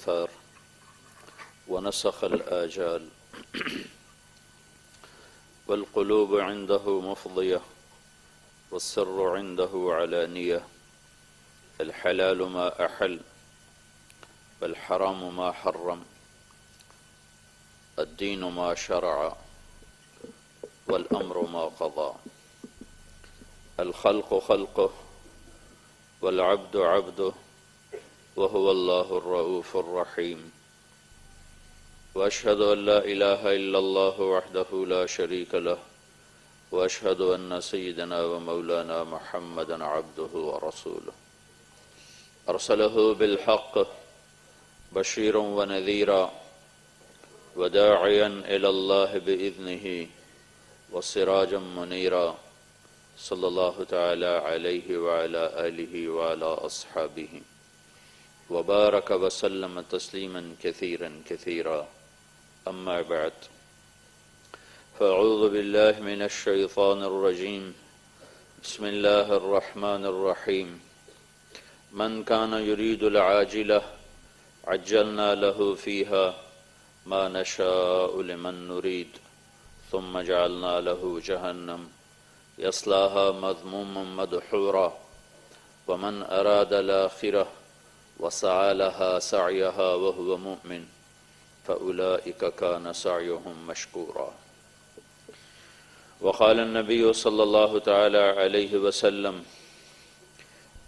الآثار ونسخ الآجال والقلوب عنده مفضية والسر عنده علانية الحلال ما أحل والحرام ما حرم الدين ما شرع والأمر ما قضى الخلق خلقه والعبد عبده وهو الله الرؤوف الرحيم وأشهد أن لا إله إلا الله وحده لا شريك له وأشهد أن سيدنا ومولانا محمدا عبده ورسوله أرسله بالحق بشيرا ونذيرا وداعيا إلى الله بإذنه وسراجا منيرا صلى الله تعالى عليه وعلى آله وعلى أصحابه وبارك وسلم تسليما كثيرا كثيرا أما بعد فأعوذ بالله من الشيطان الرجيم بسم الله الرحمن الرحيم من كان يريد العاجلة عجلنا له فيها ما نشاء لمن نريد ثم جعلنا له جهنم يصلاها مذموما مدحورا ومن أراد الآخرة وسعى لها سعيها وهو مؤمن فأولئك كان سعيهم مشكورا وقال النبي صلى الله تعالى عليه وسلم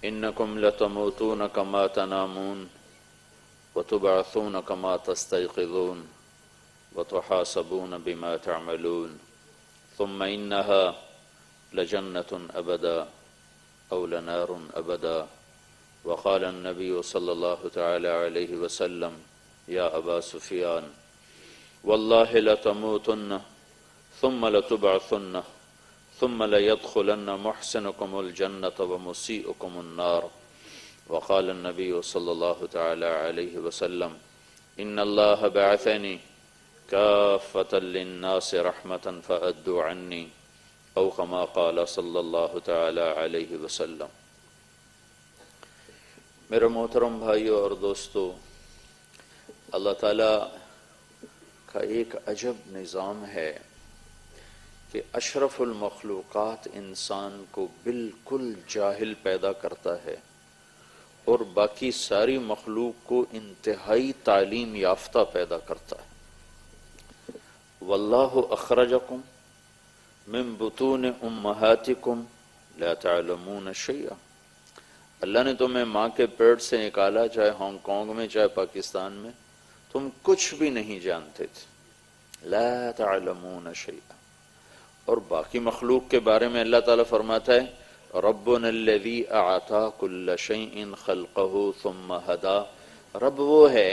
إنكم لتموتون كما تنامون وتبعثون كما تستيقظون وتحاسبون بما تعملون ثم إنها لجنة أبدا أو لنار أبدا وقال النبي صلى الله تعالى عليه وسلم يا أبا سفيان والله لتموتن ثم لتبعثن ثم ليدخلن محسنكم الجنة ومسيئكم النار وقال النبي صلى الله تعالى عليه وسلم إن الله بعثني كافة للناس رحمة فأدوا عني أو كما قال صلی اللہ تعالی علیہ وسلم۔ میرے محترم بھائیوں اور دوستو، اللہ تعالیٰ کا ایک عجب نظام ہے کہ اشرف المخلوقات انسان کو بالکل جاہل پیدا کرتا ہے اور باقی ساری مخلوق کو انتہائی تعلیم یافتہ پیدا کرتا ہے۔ واللہ اخرجکم من بطون امہاتکم لا تعلمون شیئا، اللہ نے تمہیں ماں کے پیٹ سے نکالا، چاہے ہانگ کانگ میں چاہے پاکستان میں، تم کچھ بھی نہیں جانتے تھے، لا تعلمون شیئا۔ اور باقی مخلوق کے بارے میں اللہ تعالیٰ فرماتا ہے ربنا الذی اعطی کل شیء خلقہ ثم ہدی، رب وہ ہے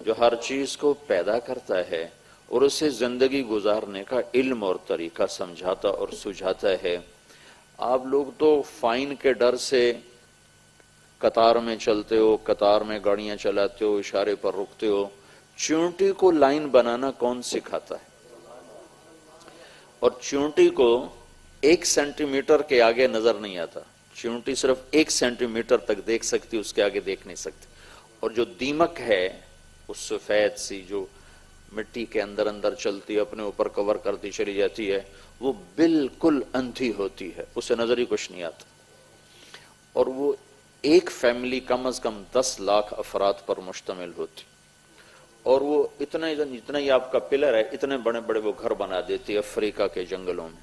جو ہر چیز کو پیدا کرتا ہے اور اسے زندگی گزارنے کا علم اور طریقہ سمجھاتا اور سجھاتا ہے۔ آپ لوگ تو فائن کے ڈر سے قطار میں چلتے ہو، قطار میں گاڑیاں چلاتے ہو، اشارے پر رکتے ہو، چونٹی کو لائن بنانا کون سکھاتا ہے؟ اور چونٹی کو 1 سینٹی میٹر کے آگے نظر نہیں آتا، چونٹی صرف 1 سینٹی میٹر تک دیکھ سکتی، اس کے آگے دیکھ نہیں سکتی۔ اور جو دیمک ہے، اس سفید سی جو مٹی کے اندر اندر چلتی ہے، اپنے اوپر کور کرتی چلی جاتی ہے، وہ بالکل اندھی ہوتی ہے، اسے نظر ہی کچھ نہیں آتا۔ اور وہ ایک فیملی کم از کم 10 لاکھ افراد پر مشتمل ہوتی، اور وہ اتنا ہی آپ کا پلر ہے، اتنے بڑے بڑے وہ گھر بنا دیتی ہے افریقہ کے جنگلوں میں،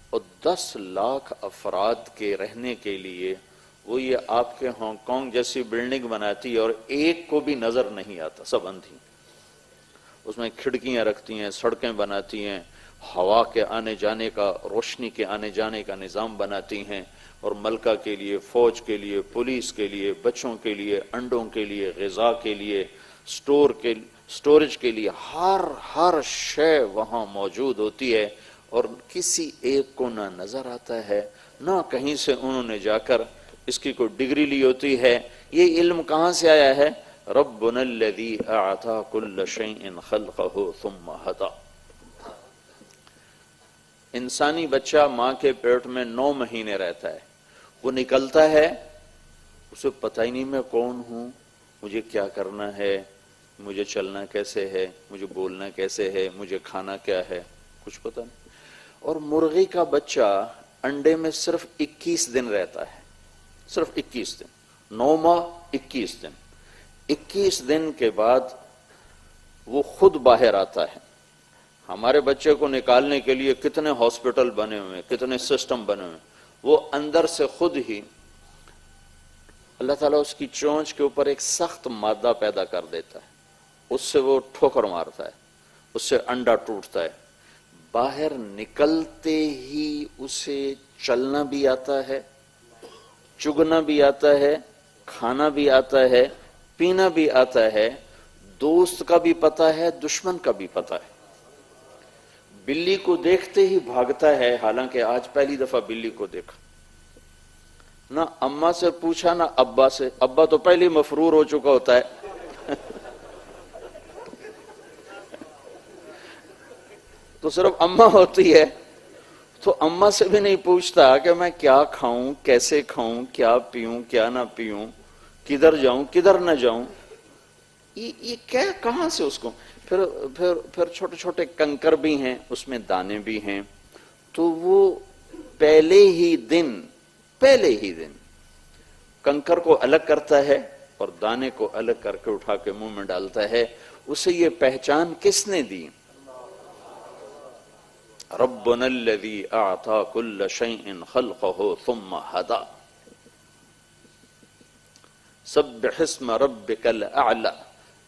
اور 10 لاکھ افراد کے رہنے کے لیے وہ یہ آپ کے ہانگ کانگ جیسی بلڈنگ بناتی ہے، اور ایک کو بھی نظر نہیں آتا، سب اندھی۔ اس میں کھڑکیاں رکھتی ہیں، سڑکیں بناتی ہیں، ہوا کے آنے جانے کا، روشنی کے آنے جانے کا نظام بناتی ہیں، اور ملکہ کے لیے، فوج کے لیے، پولیس کے لیے، بچوں کے لیے، انڈوں کے لیے، غذا کے لیے، سٹوریج کے لیے ہر شے وہاں موجود ہوتی ہے، اور کسی ایک کو نہ نظر آتا ہے، نہ کہیں سے انہوں نے جا کر اس کی کوئی ڈگری لی ہوتی ہے۔ یہ علم کہاں سے آیا ہے؟ ربنا الذی اعطی کل شیء خلقہ ثم ہدی۔ انسانی بچہ ماں کے پیٹ میں 9 مہینے رہتا ہے، وہ نکلتا ہے، اسے پتہ ہی نہیں میں کون ہوں، مجھے کیا کرنا ہے، مجھے چلنا کیسے ہے، مجھے بولنا کیسے ہے، مجھے کھانا کیا ہے، کچھ پتہ نہیں۔ اور مرغی کا بچہ انڈے میں صرف 21 دن رہتا ہے، صرف 21 دن، 9 ماہ 21 دن۔ 21 دن کے بعد وہ خود باہر آتا ہے۔ ہمارے بچے کو نکالنے کے لیے کتنے ہاسپٹل بنے ہوئے، کتنے سسٹم بنے ہوئے، وہ اندر سے خود ہی اللہ تعالیٰ اس کی چونچ کے اوپر ایک سخت مادہ پیدا کر دیتا ہے، اس سے وہ ٹھوکر مارتا ہے، اس سے انڈا ٹوٹتا ہے، باہر نکلتے ہی اسے چلنا بھی آتا ہے، چگنا بھی آتا ہے، کھانا بھی آتا ہے، پینا بھی آتا ہے، دوست کا بھی پتہ ہے، دشمن کا بھی پتہ ہے۔ بلی کو دیکھتے ہی بھاگتا ہے، حالانکہ آج پہلی دفعہ بلی کو دیکھا، نہ اماں سے پوچھا نہ ابا سے، ابا تو پہلے مفرور ہو چکا ہوتا ہے تو صرف اماں ہوتی ہے تو اماں سے بھی نہیں پوچھتا کہ میں کیا کھاؤں، کیسے کھاؤں، کیا پیوں، کیا نہ پیوں، کدھر جاؤں، کدھر نہ جاؤں، یہ کیا، کہاں سے اس کو۔ پھر چھوٹے چھوٹے کنکر بھی ہیں، اس میں دانے بھی ہیں، تو وہ پہلے ہی دن کنکر کو الگ کرتا ہے اور دانے کو الگ کر کے اٹھا کے منہ میں ڈالتا ہے۔ اسے یہ پہچان کس نے دی؟ ربنا الذی اعطى كل شيء خلقه ثم هدى سبح اسم ربك الاعلى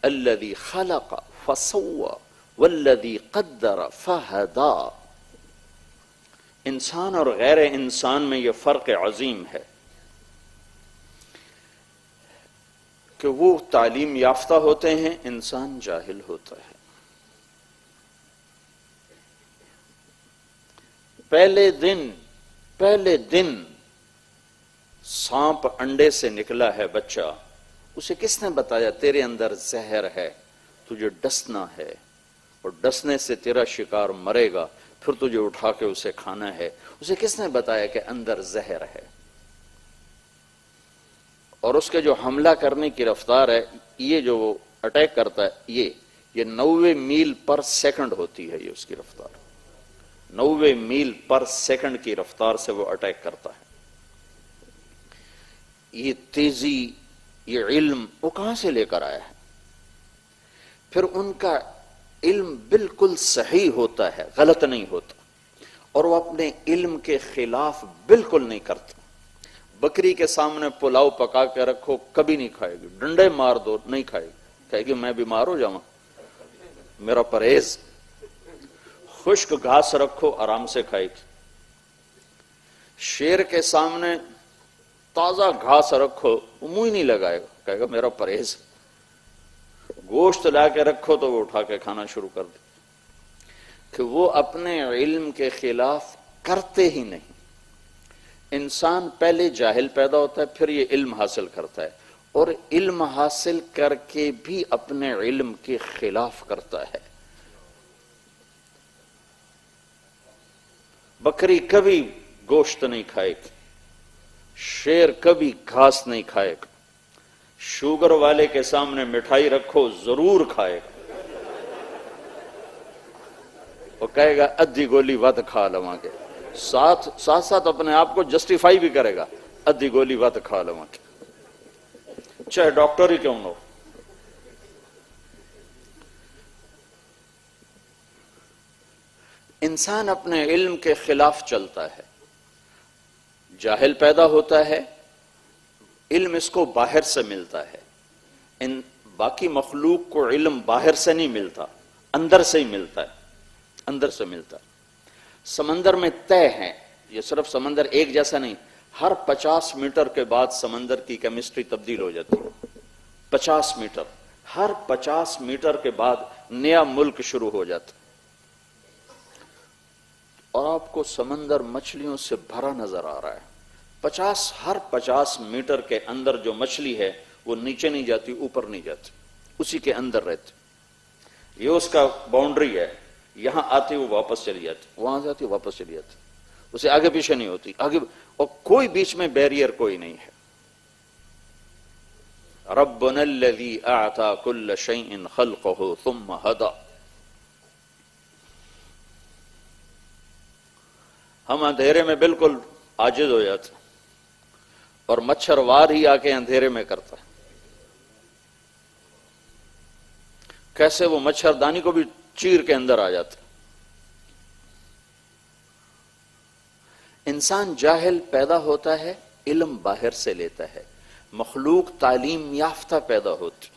الذي خلق فسوى والذي قدر فهدى۔ انسان اور غیر انسان میں یہ فرق عظیم ہے کہ وہ تعلیم یافتہ ہوتے ہیں، انسان جاہل ہوتا ہے۔ پہلے دن سانپ انڈے سے نکلا ہے بچہ، اسے کس نے بتایا تیرے اندر زہر ہے، تجھے ڈسنا ہے، اور ڈسنے سے تیرا شکار مرے گا، پھر تجھے اٹھا کے اسے کھانا ہے؟ اسے کس نے بتایا کہ اندر زہر ہے؟ اور اس کے جو حملہ کرنے کی رفتار ہے، یہ جو وہ اٹیک کرتا ہے، یہ 90 میل پر سیکنڈ ہوتی ہے، یہ اس کی رفتار 90 میل پر سیکنڈ کی رفتار سے وہ اٹیک کرتا ہے۔ یہ تیزی، یہ علم وہ کہاں سے لے کر آیا ہے؟ پھر ان کا علم بالکل صحیح ہوتا ہے، غلط نہیں ہوتا، اور وہ اپنے علم کے خلاف بالکل نہیں کرتا۔ بکری کے سامنے پلاؤ پکا کے رکھو کبھی نہیں کھائے گی، ڈنڈے مار دو نہیں کھائے گی، کہے گی میں بیمار ہو جاؤں، میرا پرہیز۔ خشک گھاس رکھو آرام سے کھائے گی۔ شیر کے سامنے تازہ گھاس رکھو وہ منہ ہی نہیں لگائے گا، کہے گا میرا پرہیز۔ گوشت لا کے رکھو تو وہ اٹھا کے کھانا شروع کر دے، کہ وہ اپنے علم کے خلاف کرتے ہی نہیں۔ انسان پہلے جاہل پیدا ہوتا ہے، پھر یہ علم حاصل کرتا ہے، اور علم حاصل کر کے بھی اپنے علم کے خلاف کرتا ہے۔ بکری کبھی گوشت نہیں کھائے گی، شیر کبھی گھاس نہیں کھائے گا، شوگر والے کے سامنے مٹھائی رکھو ضرور کھائے گا، وہ کہے گا ادھی گولی ود کھا لواں گے، ساتھ ساتھ اپنے آپ کو جسٹیفائی بھی کرے گا، ادھی گولی ود کھا لواں گے، چاہے ڈاکٹر ہی کیوں نہ ہو۔ انسان اپنے علم کے خلاف چلتا ہے، جاہل پیدا ہوتا ہے، علم اس کو باہر سے ملتا ہے۔ باقی مخلوق کو علم باہر سے نہیں ملتا، اندر سے ہی ملتا ہے، اندر سے ملتا ہے۔ سمندر میں طے ہیں، یہ صرف سمندر ایک جیسا نہیں، ہر 50 میٹر کے بعد سمندر کی کیمسٹری تبدیل ہو جاتی ہے۔ 50 میٹر، ہر 50 میٹر کے بعد نیا ملک شروع ہو جاتا ہے، اور آپ کو سمندر مچھلیوں سے بھرا نظر آ رہا ہے۔ ہر 50 میٹر کے اندر جو مچھلی ہے وہ نیچے نہیں جاتی، اوپر نہیں جاتی، اسی کے اندر رہتی۔ یہ اس کا باؤنڈری ہے، یہاں آتی وہ واپس چلی جاتی، وہاں سے آتی واپس چلی جاتی، اسے آگے پیچھے نہیں ہوتی، اور کوئی بیچ میں بیریئر کوئی نہیں ہے۔ ربنا الذی اعطى كل شيء خلقه ثم هدى. ہم اندھیرے میں بالکل عاجز ہو جاتے اور مچھر وار ہی آ کے اندھیرے میں کرتا ہے. کیسے وہ مچھردانی کو بھی چیر کے اندر آ جاتے. انسان جاہل پیدا ہوتا ہے، علم باہر سے لیتا ہے. مخلوق تعلیم یافتہ پیدا ہوتی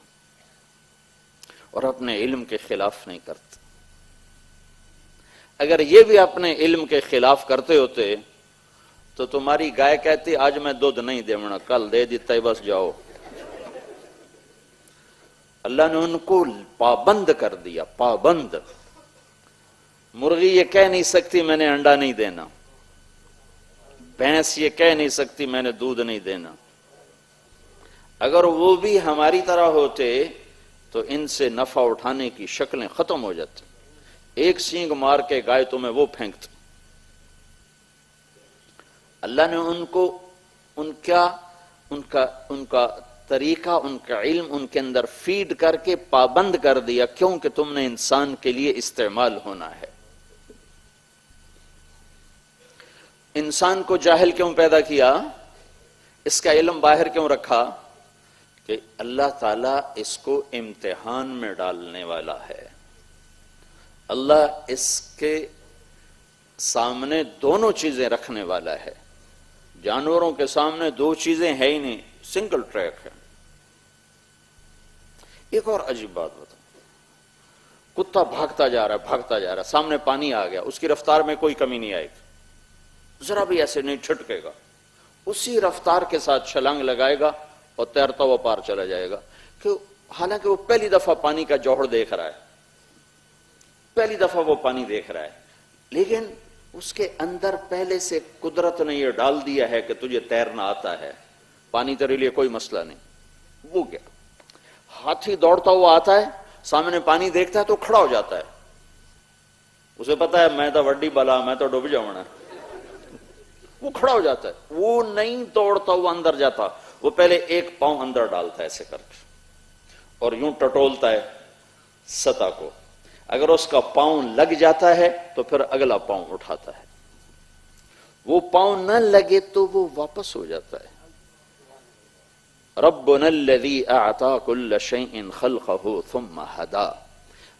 اور اپنے علم کے خلاف نہیں کرتے. اگر یہ بھی اپنے علم کے خلاف کرتے ہوتے تو تمہاری گائے کہتی آج میں دودھ نہیں دیونا، کل دے دیتا ہے بس جاؤ. اللہ نے ان کو پابند کر دیا، پابند. مرغی یہ کہہ نہیں سکتی میں نے انڈا نہیں دینا، بھینس یہ کہہ نہیں سکتی میں نے دودھ نہیں دینا. اگر وہ بھی ہماری طرح ہوتے تو ان سے نفع اٹھانے کی شکلیں ختم ہو جاتی. ایک سینگ مار کے گائے تمہیں وہ پھینکتی. اللہ نے ان کو ان کا طریقہ، ان کا علم ان کے اندر فیڈ کر کے پابند کر دیا، کیونکہ تم نے انسان کے لیے استعمال ہونا ہے. انسان کو جاہل کیوں پیدا کیا؟ اس کا علم باہر کیوں رکھا؟ کہ اللہ تعالیٰ اس کو امتحان میں ڈالنے والا ہے. اللہ اس کے سامنے دونوں چیزیں رکھنے والا ہے. جانوروں کے سامنے دو چیزیں ہیں ہی نہیں، سنگل ٹریک ہے. ایک اور عجیب بات بتاؤں، کتا بھاگتا جا رہا ہے، سامنے پانی آ گیا، اس کی رفتار میں کوئی کمی نہیں آئے گی، ذرا بھی ایسے نہیں چھٹکے گا، اسی رفتار کے ساتھ چھلانگ لگائے گا اور تیرتا ہوا پار چلا جائے گا. کہ حالانکہ وہ پہلی دفعہ پانی کا جوہر دیکھ رہا ہے، پہلی دفعہ وہ پانی دیکھ رہا ہے، لیکن اس کے اندر پہلے سے قدرت نے یہ ڈال دیا ہے کہ تجھے تیرنا آتا ہے، پانی تیرے لیے کوئی مسئلہ نہیں. وہ کیا، ہاتھی دوڑتا ہوا آتا ہے، سامنے پانی دیکھتا ہے تو کھڑا ہو جاتا ہے. اسے پتا ہے میں تو وڈی بلا، میں تو ڈوب جاؤں نا. وہ کھڑا ہو جاتا ہے، وہ نہیں دوڑتا ہوا اندر جاتا، وہ پہلے ایک پاؤں اندر ڈالتا ہے ایسے کر کے اور یوں ٹٹولتا ہے سطح کو. اگر اس کا پاؤں لگ جاتا ہے تو پھر اگلا پاؤں اٹھاتا ہے. وہ پاؤں نہ لگے تو وہ واپس ہو جاتا ہے. ربنا الذی اعطى كل شيء خلقه ثم هدى.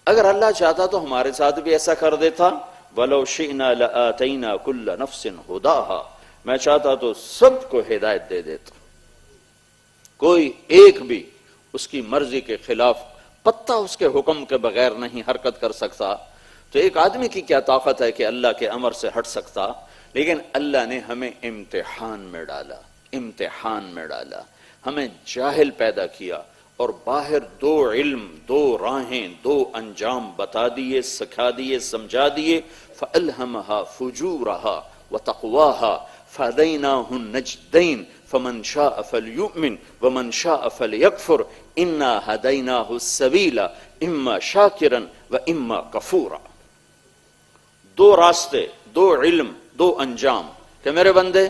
اگر اللہ چاہتا تو ہمارے ساتھ بھی ایسا کر دیتا. ولو شئنا لآتینا كل نفس هداها. میں چاہتا تو سب کو ہدایت دے دیتا، کوئی ایک بھی اس کی مرضی کے خلاف پتہ اس کے حکم کے بغیر نہیں حرکت کر سکتا. تو ایک آدمی کی کیا طاقت ہے کہ اللہ کے امر سے ہٹ سکتا؟ لیکن اللہ نے ہمیں امتحان میں ڈالا، امتحان میں ڈالا، ہمیں جاہل پیدا کیا اور باہر دو علم، دو راہیں، دو انجام بتا دیے، سکھا دیے، سمجھا دیے. فَأَلْهَمَهَا فُجُورَهَا وَتَقْوَاهَا فَهَدَيْنَاهُ النَّجْدَيْنِ فَمَنْ شَاءَ فَلْيُؤْمِنْ وَمَنْ شَاءَ فَلْيَكْفُرْ إِنَّا هَدَيْنَاهُ السَّبِيلَ إِمَّا شَاكِرًا وَإِمَّا كَفُورًا. دو راستے، دو علم، دو انجام. کہ میرے بندے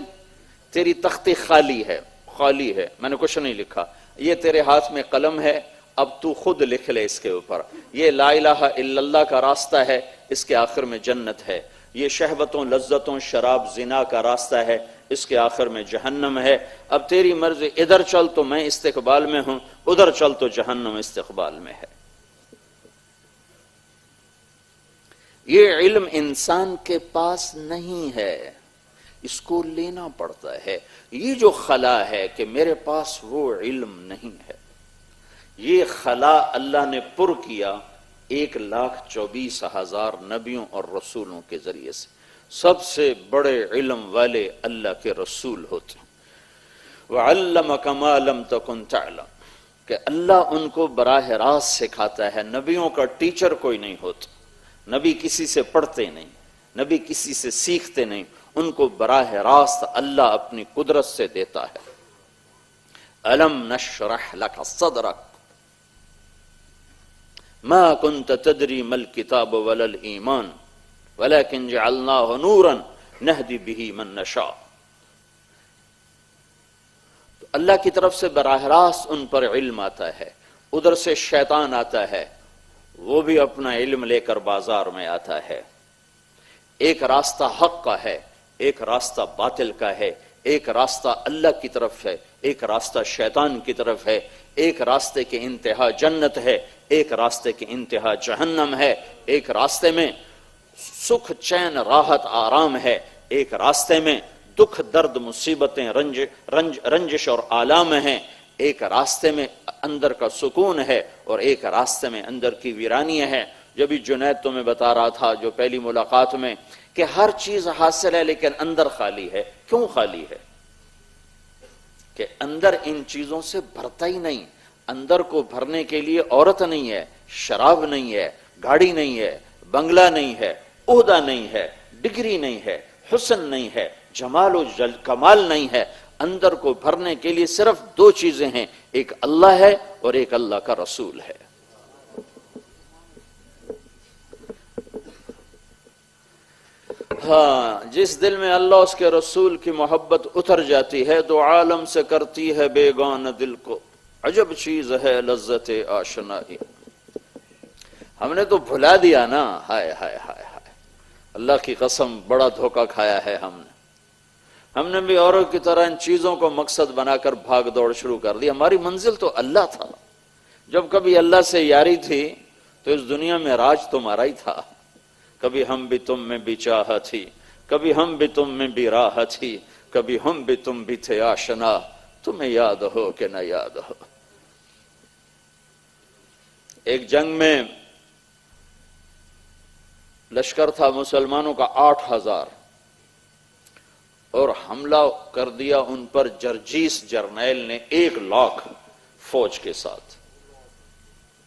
تیری تختی خالی ہے، خالی ہے، میں نے کچھ نہیں لکھا، یہ تیرے ہاتھ میں قلم ہے، اب تو خود لکھ لے اس کے اوپر. یہ لا الہ الا اللہ کا راستہ ہے، اس کے آخر میں جنت ہے. یہ شہوتوں، لذتوں، شراب، زنا کا راستہ ہے، اس کے آخر میں جہنم ہے. اب تیری مرضی، ادھر چل تو میں استقبال میں ہوں، ادھر چل تو جہنم استقبال میں ہے. یہ علم انسان کے پاس نہیں ہے، اس کو لینا پڑتا ہے. یہ جو خلا ہے کہ میرے پاس وہ علم نہیں ہے، یہ خلا اللہ نے پر کیا 1,24,000 نبیوں اور رسولوں کے ذریعے سے. سب سے بڑے علم والے اللہ کے رسول ہوتے ہیں. وَعَلَّمَكَ مَا لَمْ تَكُنْ تَعْلَمْ. کہ اللہ ان کو براہ راست سکھاتا ہے. نبیوں کا ٹیچر کوئی نہیں ہوتا، نبی کسی سے پڑھتے نہیں، نبی کسی سے سیکھتے نہیں، ان کو براہ راست اللہ اپنی قدرت سے دیتا ہے. أَلَمْ نَشْرَحْ لَكَ صَدْرَكَ مَا كُنْتَ تَدْرِي مَا الْكِتَابُ وَلَا الْإِيمَانُ وَلَكِنْ جَعَلْنَاهُ نُورًا نَهْدِي بِهِ مَن نَّشَاءُ. تو اللہ کی طرف سے براہ راست ان پر علم آتا ہے، ادھر سے شیطان آتا ہے، وہ بھی اپنا علم لے کر بازار میں آتا ہے۔ ایک راستہ حق کا ہے، ایک راستہ باطل کا ہے، ایک راستہ اللہ کی طرف ہے، ایک راستہ شیطان کی طرف ہے، ایک راستے کے انتہا جنت ہے، ایک راستے کے انتہا جہنم ہے، ایک راستے میں سکھ چین راحت آرام ہے، ایک راستے میں دکھ درد مصیبتیں رنجش اور آلام ہیں، ایک راستے میں اندر کا سکون ہے اور ایک راستے میں اندر کی ویرانی ہے۔ جبھی جنید تمہیں بتا رہا تھا جو پہلی ملاقات میں کہ ہر چیز حاصل ہے لیکن اندر خالی ہے۔ کیوں خالی ہے؟ کہ اندر ان چیزوں سے بھرتا ہی نہیں۔ اندر کو بھرنے کے لیے عورت نہیں ہے، شراب نہیں ہے، گاڑی نہیں ہے، بنگلہ نہیں ہے، عہدہ نہیں ہے، ڈگری نہیں ہے، حسن نہیں ہے، جمال و کمال نہیں ہے۔ اندر کو بھرنے کے لیے صرف دو چیزیں ہیں، ایک اللہ ہے اور ایک اللہ کا رسول ہے۔ ہاں، جس دل میں اللہ اس کے رسول کی محبت اتر جاتی ہے تو عالم سے کرتی ہے بیگانہ دل کو، عجب چیز ہے لذت آشنائی۔ ہم نے تو بھلا دیا نا، ہائے ہائے ہائے ہائے، اللہ کی قسم بڑا دھوکہ کھایا ہے ہم نے۔ ہم نے بھی اوروں کی طرح ان چیزوں کو مقصد بنا کر بھاگ دوڑ شروع کر دی۔ ہماری منزل تو اللہ تھا۔ جب کبھی اللہ سے یاری تھی تو اس دنیا میں راج تمہارا ہی تھا۔ کبھی ہم بھی تم میں بھی چاہ تھی، کبھی ہم بھی تم میں بھی راہ تھی، کبھی ہم بھی تم بھی تھے آشنا، تمہیں یاد ہو کہ نہ یاد ہو۔ ایک جنگ میں لشکر تھا مسلمانوں کا 8000 اور حملہ کر دیا ان پر جرجیس جرنیل نے 1,00,000 فوج کے ساتھ۔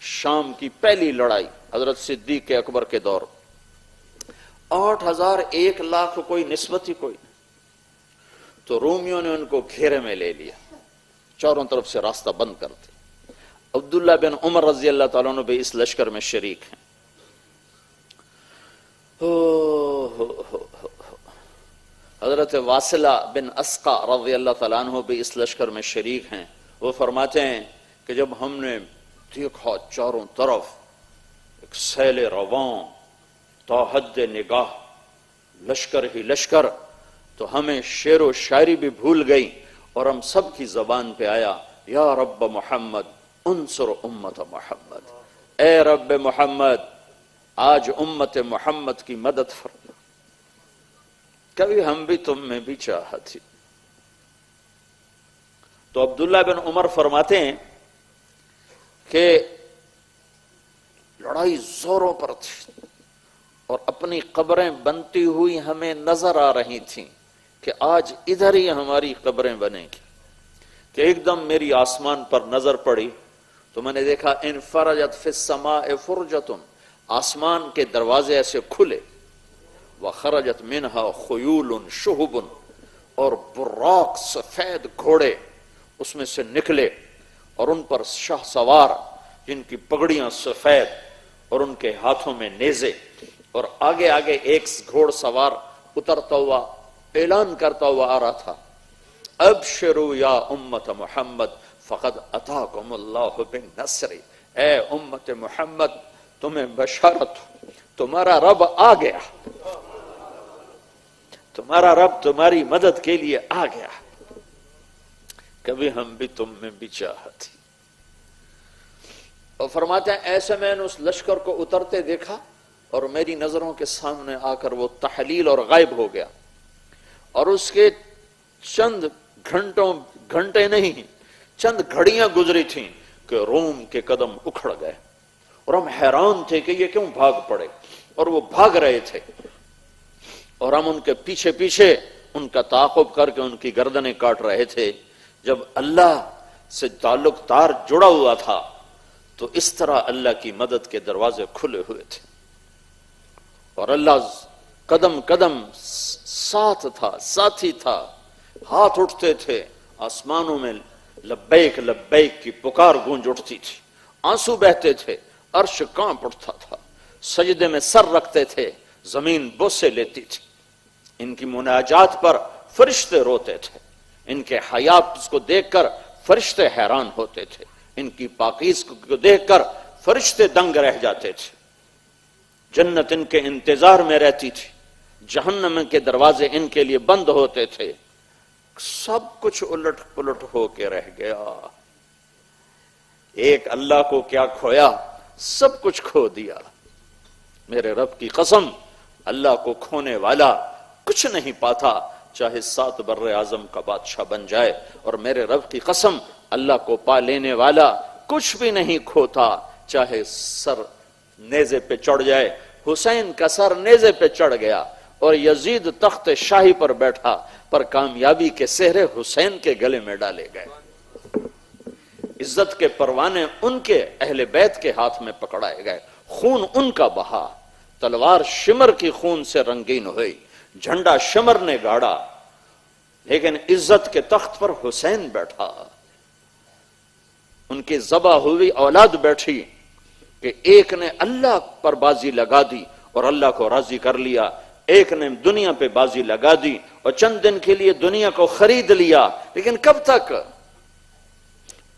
شام کی پہلی لڑائی حضرت صدیق اکبر کے دور، 8000 1,00,000 کوئی نسبت ہی کوئی نہیں۔ تو رومیوں نے ان کو گھیرے میں لے لیا، چاروں طرف سے راستہ بند کر دیا۔ عبداللہ بن عمر رضی اللہ تعالیٰ عنہ بھی اس لشکر میں شریک ہیں۔ حضرت واصلہ بن اسقا رضی اللہ تعالیٰ عنہ بھی اس لشکر میں شریک ہیں۔ وہ فرماتے ہیں کہ جب ہم نے دیکھا چاروں طرف ایک سیل رواں تا حد نگاہ لشکر ہی لشکر، تو ہمیں شعر و شاعری بھی بھول گئی اور ہم سب کی زبان پہ آیا، یا رب محمد انصر امت محمد، اے رب محمد آج امت محمد کی مدد فرما۔ کبھی ہم بھی تم میں بھی چاہ تھی۔ تو عبداللہ بن عمر فرماتے ہیں کہ لڑائی زوروں پر تھی اور اپنی قبریں بنتی ہوئی ہمیں نظر آ رہی تھیں کہ آج ادھر ہی ہماری قبریں بنیں گی، کہ ایک دم میری آسمان پر نظر پڑی تو میں نے دیکھا انفرجت فی السماء فرجۃ، آسمان کے دروازے ایسے کھلے، وخرجت منہا خیول شہب، اور براق سفید گھوڑے اس میں سے نکلے اور ان پر شاہ سوار جن کی پگڑیاں سفید اور ان کے ہاتھوں میں نیزے، اور آگے آگے ایک گھوڑ سوار اترتا ہوا اعلان کرتا ہوا آ رہا تھا، ابشروا یا امت محمد فقد اتاکم اللہ بالنصر، اے امت محمد تمہیں بشارت ہو، تمہارا رب آ گیا، تمہارا رب تمہاری مدد کے لیے آ گیا۔ کبھی ہم بھی تم میں بھی چاہت تھی۔ اور فرماتے ہیں ایسے میں نے اس لشکر کو اترتے دیکھا اور میری نظروں کے سامنے آ کر وہ تحلیل اور غائب ہو گیا، اور اس کے چند گھنٹے نہیں چند گھڑیاں گزری تھیں کہ روم کے قدم اکھڑ گئے، اور ہم حیران تھے کہ یہ کیوں بھاگ پڑے، اور وہ بھاگ رہے تھے اور ہم ان کے پیچھے پیچھے ان کا تعاقب کر کے ان کی گردنیں کاٹ رہے تھے۔ جب اللہ سے تعلق تار جڑا ہوا تھا تو اس طرح اللہ کی مدد کے دروازے کھلے ہوئے تھے، اور اللہ قدم قدم ساتھ تھا، ساتھی تھا، ہاتھ اٹھتے تھے، آسمانوں میں لبیک لبیک کی پکار گونج اٹھتی تھی، آنسو بہتے تھے، عرش کانپ اٹھتا تھا، سجدے میں سر رکھتے تھے، زمین بوسے لیتی تھی، ان کی مناجات پر فرشتے روتے تھے، ان کے حیات کو دیکھ کر فرشتے حیران ہوتے تھے، ان کی پاکیزگی کو دیکھ کر فرشتے دنگ رہ جاتے تھے۔ جنت ان کے انتظار میں رہتی تھی، جہنم کے دروازے ان کے لیے بند ہوتے تھے۔ سب کچھ الٹ پلٹ ہو کے رہ گیا۔ ایک اللہ کو کیا کھویا، سب کچھ کھو دیا۔ میرے رب کی قسم، اللہ کو کھونے والا کچھ نہیں پاتا، چاہے 7 بر اعظم کا بادشاہ بن جائے، اور میرے رب کی قسم، اللہ کو پا لینے والا کچھ بھی نہیں کھوتا، چاہے سر نیزے پہ چڑھ جائے۔ حسین کا سر نیزے پہ چڑھ گیا اور یزید تخت شاہی پر بیٹھا، پر کامیابی کے سہرے حسین کے گلے میں ڈالے گئے۔ عزت کے پروانے ان کے اہل بیت کے ہاتھ میں پکڑائے گئے، خون ان کا بہا، تلوار شمر کی خون سے رنگین ہوئی، جھنڈا شمر نے گاڑا، لیکن عزت کے تخت پر حسین بیٹھا۔ ان کی ذبح ہوئی اولاد بیٹھی کہ ایک نے اللہ پر بازی لگا دی اور اللہ کو راضی کر لیا، ایک نے دنیا پہ بازی لگا دی اور چند دن کے لیے دنیا کو خرید لیا، لیکن کب تک؟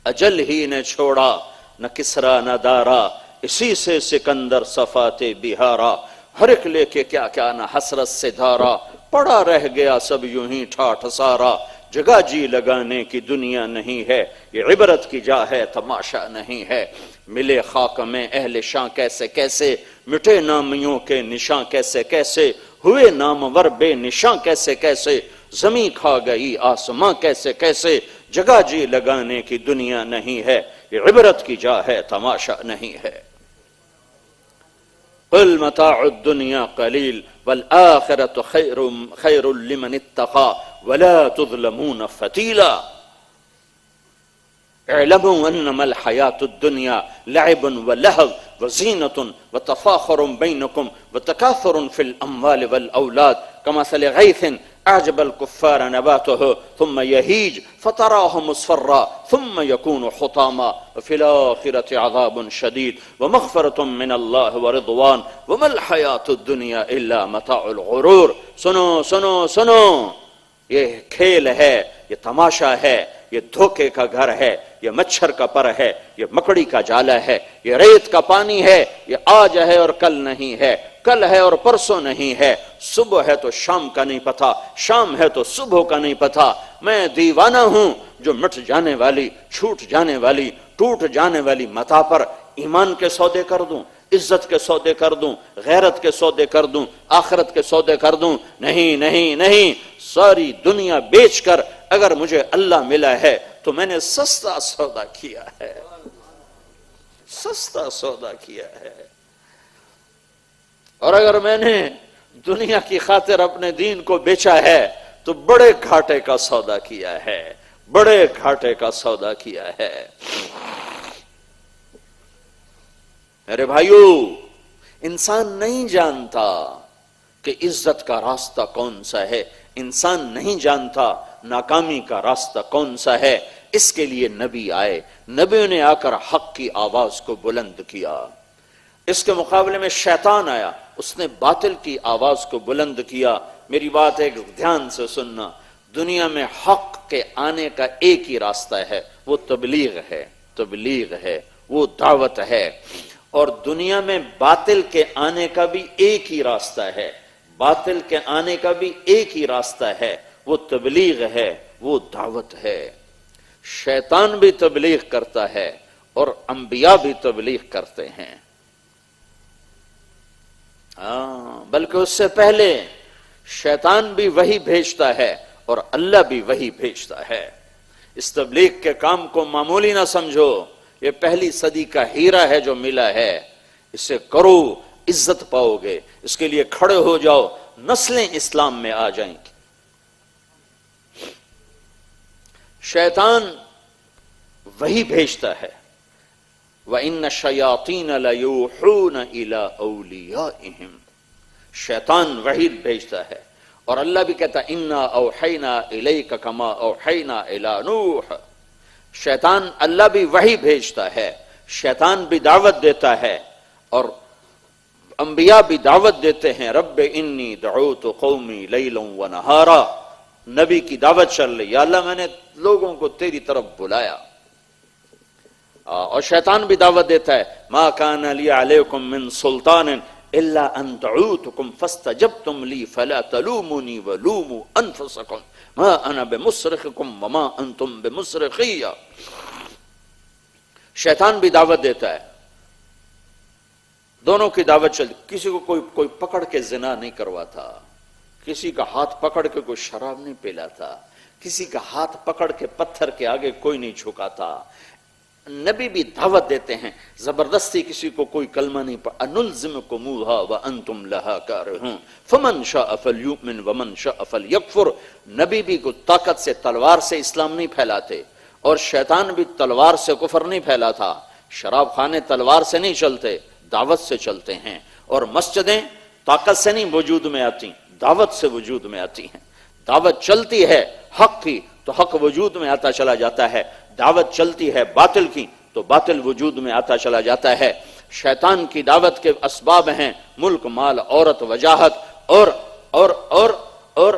اجل ہی نے چھوڑا نہ کسرا نہ دارا، اسی سے سکندر صفات بہارا، ہر ایک لے کے کیا کیا نہ حسرت سے دھارا، پڑا رہ گیا سب یوں ہی ٹھاٹھ سارا، جگہ جی لگانے کی دنیا نہیں ہے، یہ عبرت کی جا ہے تماشا نہیں ہے۔ ملے خاک میں اہل شاں کیسے کیسے، مٹے نامیوں کے نشاں کیسے کیسے، ہوئے نامور بے نشاں کیسے کیسے، زمین کھا گئی آسماں کیسے کیسے، جگہ جی لگانے کی دنیا نہیں ہے، یہ عبرت کی جا ہے تماشا نہیں ہے۔ قل متاع الدنیا قلیل والآخرة خیر لمن اتقى ولا تظلمون فتیلا۔ اعلموا انما الحیاة الدنیا لعب ولہو وزینة وتفاخر بینکم وتکاثر فی الاموال والاولاد کمثل غیث اعجب الكفار نباته ثم يهيج فتراه مصفرا ثم يكون حطاما وفي الآخرة عذاب شديد ومغفرة من الله ورضوان وما الحياة الدنيا إلا متاع الغرور۔ سنو سنو سنو، یہ کھیل ہے، یہ تماشا ہے، یہ دھوکے کا گھر ہے، یہ مچھر کا پر ہے، یہ مکڑی کا جالا ہے، یہ ریت کا پانی ہے، یہ آج ہے اور کل نہیں ہے، کل ہے اور پرسوں نہیں ہے، صبح ہے تو شام کا نہیں پتا، شام ہے تو صبح کا نہیں پتا۔ میں دیوانہ ہوں جو مٹ جانے والی، چھوٹ جانے والی، ٹوٹ جانے والی متاع پر ایمان کے سودے کر دوں، عزت کے سودے کر دوں، غیرت کے سودے کر دوں، آخرت کے سودے کر دوں۔ نہیں نہیں نہیں، ساری دنیا بیچ کر اگر مجھے اللہ ملا ہے تو میں نے سستا سودا کیا ہے، سستا سودا کیا ہے۔ اور اگر میں نے دنیا کی خاطر اپنے دین کو بیچا ہے تو بڑے گھاٹے کا سودا کیا ہے، بڑے گھاٹے کا سودا کیا ہے۔ میرے بھائیو، انسان نہیں جانتا کہ عزت کا راستہ کون سا ہے، انسان نہیں جانتا ناکامی کا راستہ کون سا ہے۔ اس کے لیے نبی آئے، نبیوں نے آ کر حق کی آواز کو بلند کیا۔ اس کے مقابلے میں شیطان آیا، اس نے باطل کی آواز کو بلند کیا۔ میری بات ایک دھیان سے سننا، دنیا میں حق کے آنے کا ایک ہی راستہ ہے، وہ تبلیغ ہے، تبلیغ ہے، وہ دعوت ہے۔ اور دنیا میں باطل کے آنے کا بھی ایک ہی راستہ ہے، باطل کے آنے کا بھی ایک ہی راستہ ہے، وہ تبلیغ ہے، وہ دعوت ہے۔ شیطان بھی تبلیغ کرتا ہے اور انبیاء بھی تبلیغ کرتے ہیں، بلکہ اس سے پہلے شیطان بھی وہی بھیجتا ہے اور اللہ بھی وہی بھیجتا ہے۔ اس تبلیغ کے کام کو معمولی نہ سمجھو، یہ پہلی صدی کا ہیرا ہے جو ملا ہے، اسے کرو، عزت پاؤ گے، اس کے لیے کھڑے ہو جاؤ، نسلیں اسلام میں آ جائیں گی۔ شیطان وہی بھیجتا ہے، وَإِنَّ الشَّيَاطِينَ لَيُوحُونَ إِلَىٰ أَوْلِيَائِهِمْ، شیطان وحی بھیجتا ہے، اور اللہ بھی کہتا ہے إِنَّا أَوْحَيْنَا إِلَيْكَ كَمَا أَوْحَيْنَا إِلَىٰ نُوحٍ۔ شیطان اللہ بھی وحی بھیجتا ہے، شیطان بھی دعوت دیتا ہے، اور انبیاء بھی دعوت دیتے ہیں، رب انی دعوت قومی لیلا ونہارا، نبی کی دعوت چل رہی، یا اللہ میں نے لوگوں کو تیری طرف بلایا. اور شیطان بھی دعوت دیتا ہے، ما کان لی علیکم من سلطان الا ان دعوتکم فاستجبتم لی فلا تلومونی ولوموا انفسکم ما انا بمصرخکم وما انتم بمصرخی. شیطان بھی دعوت دیتا ہے، دونوں کی دعوت چلتی. کسی کو کوئی پکڑ کے زنا نہیں کرواتا، کسی کا ہاتھ پکڑ کے کوئی شراب نہیں پلاتا، کسی کا ہاتھ پکڑ کے پتھر کے آگے کوئی نہیں جھکاتا. نبی بھی دعوت دیتے ہیں، زبردستی کسی کو کوئی کلمہ نہیں پڑھا. انلزمکموها وانتم لها کارہون فمن شاء فلیؤمن ومن شاء فلیکفر. نبی بھی کو طاقت سے تلوار سے اسلام نہیں پھیلاتے، اور شیطان بھی تلوار سے کفر نہیں پھیلاتا. شراب خانے تلوار سے نہیں چلتے، دعوت سے چلتے ہیں. اور مسجدیں طاقت سے نہیں وجود میں آتی، دعوت سے وجود میں آتی ہیں. دعوت چلتی ہے حق کی تو حق وجود میں آتا چلا جاتا ہے، دعوت چلتی ہے باطل کی تو باطل وجود میں آتا چلا جاتا ہے. شیطان کی دعوت کے اسباب ہیں ملک، مال، عورت، وجاہت، اور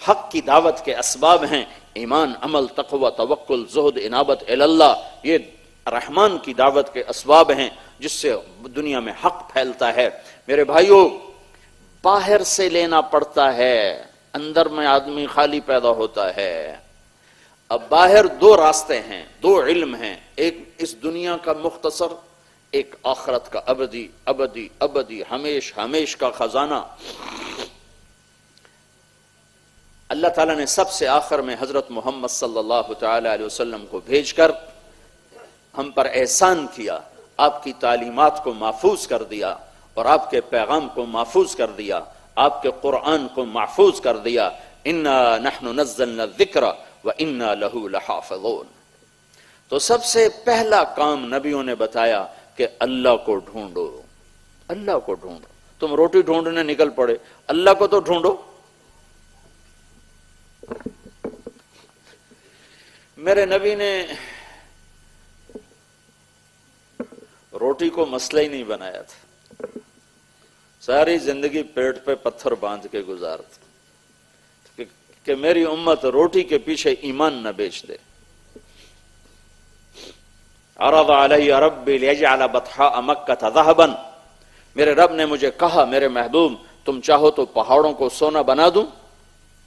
حق کی دعوت کے اسباب ہیں ایمان، عمل، تقوی، توکل، زہد، انابت اللہ. یہ رحمان کی دعوت کے اسباب ہیں جس سے دنیا میں حق پھیلتا ہے. میرے بھائیوں، باہر سے لینا پڑتا ہے، اندر میں آدمی خالی پیدا ہوتا ہے. اب باہر دو راستے ہیں، دو علم ہیں، ایک اس دنیا کا مختصر، ایک آخرت کا ابدی ابدی ابدی ہمیش ہمیش کا خزانہ. اللہ تعالیٰ نے سب سے آخر میں حضرت محمد صلی اللہ تعالی علیہ وسلم کو بھیج کر ہم پر احسان کیا، آپ کی تعلیمات کو محفوظ کر دیا اور آپ کے پیغام کو محفوظ کر دیا، آپ کے قرآن کو محفوظ کر دیا. انا نحن نزلنا الذکر وَإِنَّا لَهُ لَحَافِظُونَ. تو سب سے پہلا کام نبیوں نے بتایا کہ اللہ کو ڈھونڈو، اللہ کو ڈھونڈو. تم روٹی ڈھونڈنے نکل پڑے، اللہ کو تو ڈھونڈو. میرے نبی نے روٹی کو مسئلہ ہی نہیں بنایا تھا، ساری زندگی پیٹ پہ پتھر باندھ کے گزارتے کہ میری امت روٹی کے پیچھے ایمان نہ بیچ دے. عرض علی ربی لیجعل بطحاء مکہ ذہبا. میرے رب نے مجھے کہا میرے محبوب تم چاہو تو پہاڑوں کو سونا بنا دوں.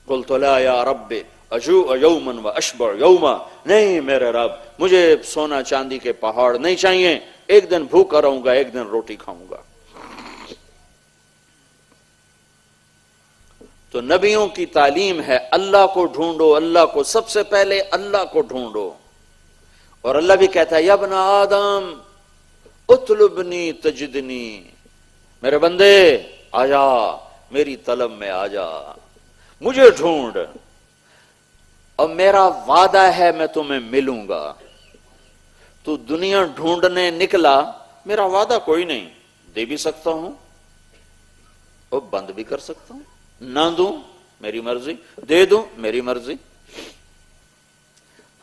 قلت لا یا رب اجوع یوما واشبع یوما. نہیں میرے رب، مجھے سونا چاندی کے پہاڑ نہیں چاہیے، ایک دن بھوکا رہوں گا، ایک دن روٹی کھاؤں گا. تو نبیوں کی تعلیم ہے اللہ کو ڈھونڈو، اللہ کو سب سے پہلے اللہ کو ڈھونڈو. اور اللہ بھی کہتا ہے یا ابن آدم اطلبنی تجدنی. میرے بندے آجا، میری طلب میں آجا، مجھے ڈھونڈ، اور میرا وعدہ ہے میں تمہیں ملوں گا. تو دنیا ڈھونڈنے نکلا، میرا وعدہ کوئی نہیں، دے بھی سکتا ہوں اور بند بھی کر سکتا ہوں، نہ دوں میری مرضی، دے دوں میری مرضی.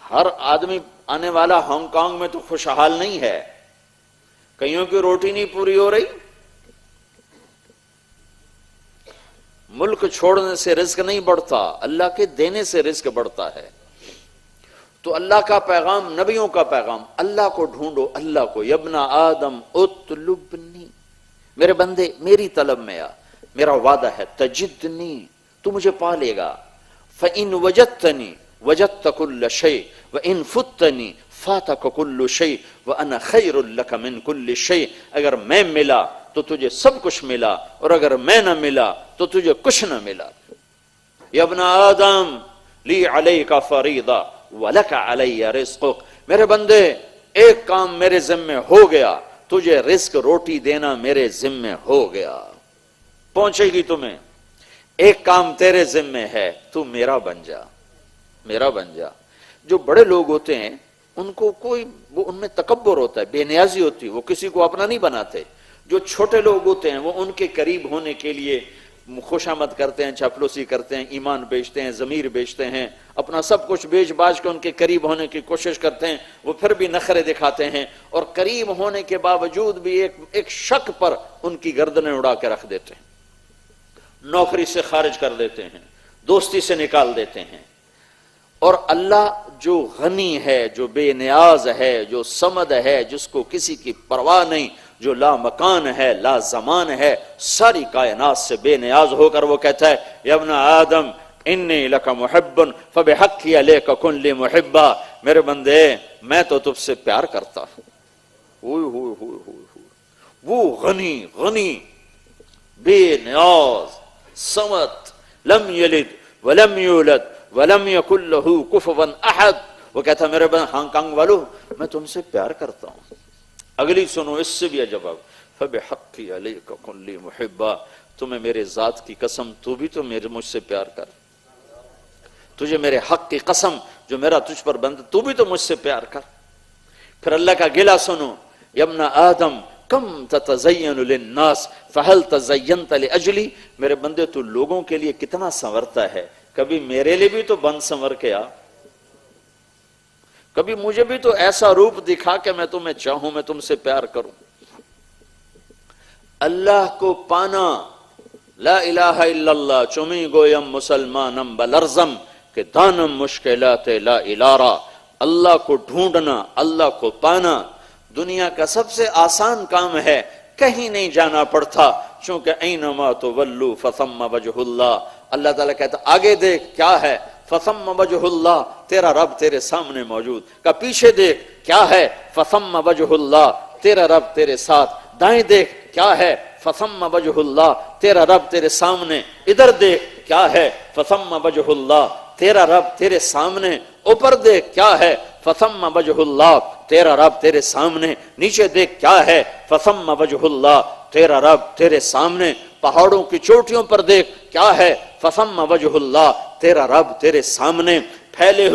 ہر آدمی آنے والا ہانگ کانگ میں تو خوشحال نہیں ہے، کئیوں کی روٹی نہیں پوری ہو رہی. ملک چھوڑنے سے رزق نہیں بڑھتا، اللہ کے دینے سے رزق بڑھتا ہے. تو اللہ کا پیغام، نبیوں کا پیغام، اللہ کو ڈھونڈو، اللہ کو. یا ابن آدم اطلبنی، میرے بندے میری طلب میں آ، میرا وعدہ ہے تجدنی، تو مجھے پا لے گا. فَإِن وَجَدْتَنِي وَجَدْتَ كُلَّ شَيْءٍ وَإِن فُتَّنِي فَاتَكَ كُلُّ شَيْءٍ وَأَنَا خَيْرٌ لَكَ مِن كُلِّ شَيْءٍ. اگر میں ملا تو تجھے سب کچھ ملا، اور اگر میں نہ ملا تو تجھے کچھ نہ ملا. یا ابن آدم لی علیک فریضہ وَلَكَ عَلَيَّ رِزْقُكَ. میرے بندے ایک کام میرے ذمہ ہو گیا، تجھے رزق روٹی دینا میرے ذمہ ہو گیا، پہنچے گی تمہیں. ایک کام تیرے ذمہ ہے، تو میرا بن جا، میرا بن جا. جو بڑے لوگ ہوتے ہیں ان کو ان میں تکبر ہوتا ہے، بے نیازی ہوتی ہے، وہ کسی کو اپنا نہیں بناتے. جو چھوٹے لوگ ہوتے ہیں وہ ان کے قریب ہونے کے لیے خوشامد کرتے ہیں، چاپلوسی کرتے ہیں، ایمان بیچتے ہیں، ضمیر بیچتے ہیں، اپنا سب کچھ بیچ باچ کے ان کے قریب ہونے کی کوشش کرتے ہیں. وہ پھر بھی نخرے دکھاتے ہیں، اور قریب ہونے کے باوجود بھی ایک شک پر ان کی گردنیں اڑا کے رکھ دیتے ہیں، نوکری سے خارج کر دیتے ہیں، دوستی سے نکال دیتے ہیں۔ اور اللہ جو غنی ہے، جو بے نیاز ہے، جو صمد ہے، جس کو کسی کی پرواہ نہیں، جو لا مکان ہے لا زمان ہے، ساری کائنات سے بے نیاز ہو کر وہ کہتا ہے یا ابن آدم انی لک محب فبحقی علیک کن لی محبا، میرے بندے میں تو تجھ سے پیار کرتا ہوں۔ وہ غنی بے نیاز صمد، لم یلد ولم یولد ولم یکن لہ کفوا احد، وہ کہتا میرے بندے ہانگ کانگ والو میں تم سے پیار کرتا ہوں۔ اگلی سنو اس سے بھی عجب، فبحقی علیک کن لی محبا، تمہیں میرے ذات کی قسم تو بھی تو مجھ سے پیار کر، تجھے میرے حق کی قسم جو میرا تجھ پر بند تو بھی تو مجھ سے پیار کر۔ پھر اللہ کا گلہ سنو، یا ابن آدم کم تتزین للناس فہل تزینت لاجلی، میرے بندے تو لوگوں کے لیے کتنا سنورتا ہے، کبھی میرے لیے بھی تو بند سنور کے آ، کبھی مجھے بھی تو ایسا روپ دکھا کہ میں تمہیں چاہوں، میں تم سے پیار کروں۔ اللہ کو پانا، لا الہ الا اللہ چمی گویم مسلمانم بلرزم کہ دانم مشکلات لا الارا، اللہ کو ڈھونڈنا، اللہ کو پانا دنیا کا سب سے آسان کام ہے، کہیں نہیں جانا پڑتا، چونکہ اینما تولوا فثم وجہ اللہ، اللہ تعالیٰ کہتا آگے دیکھ کیا ہے، فثم وجہ اللہ، تیرا رب تیرے سامنے موجود، کا پیچھے دیکھ کیا ہے، فثم وجہ اللہ، تیرا رب تیرے ساتھ، دائیں دیکھ کیا ہے، فثم وجہ اللہ، تیرا رب تیرے سامنے، ادھر دیکھ کیا ہے، فثم وجہ اللہ، تیرا رب تیرے سامنے، اوپر دیکھ کیا ہے، فثم وجہ اللہ، تیرا رب تیرے سامنے، نیچے دیکھ کیا ہے، فثم وجہ اللہ، تیرا رب تیرے سامنے، پہاڑوں کی چوٹیوں پر دیکھ کیا ہے، فثم وجہ اللہ، تیرا رب تیرے سامنے، پھیلے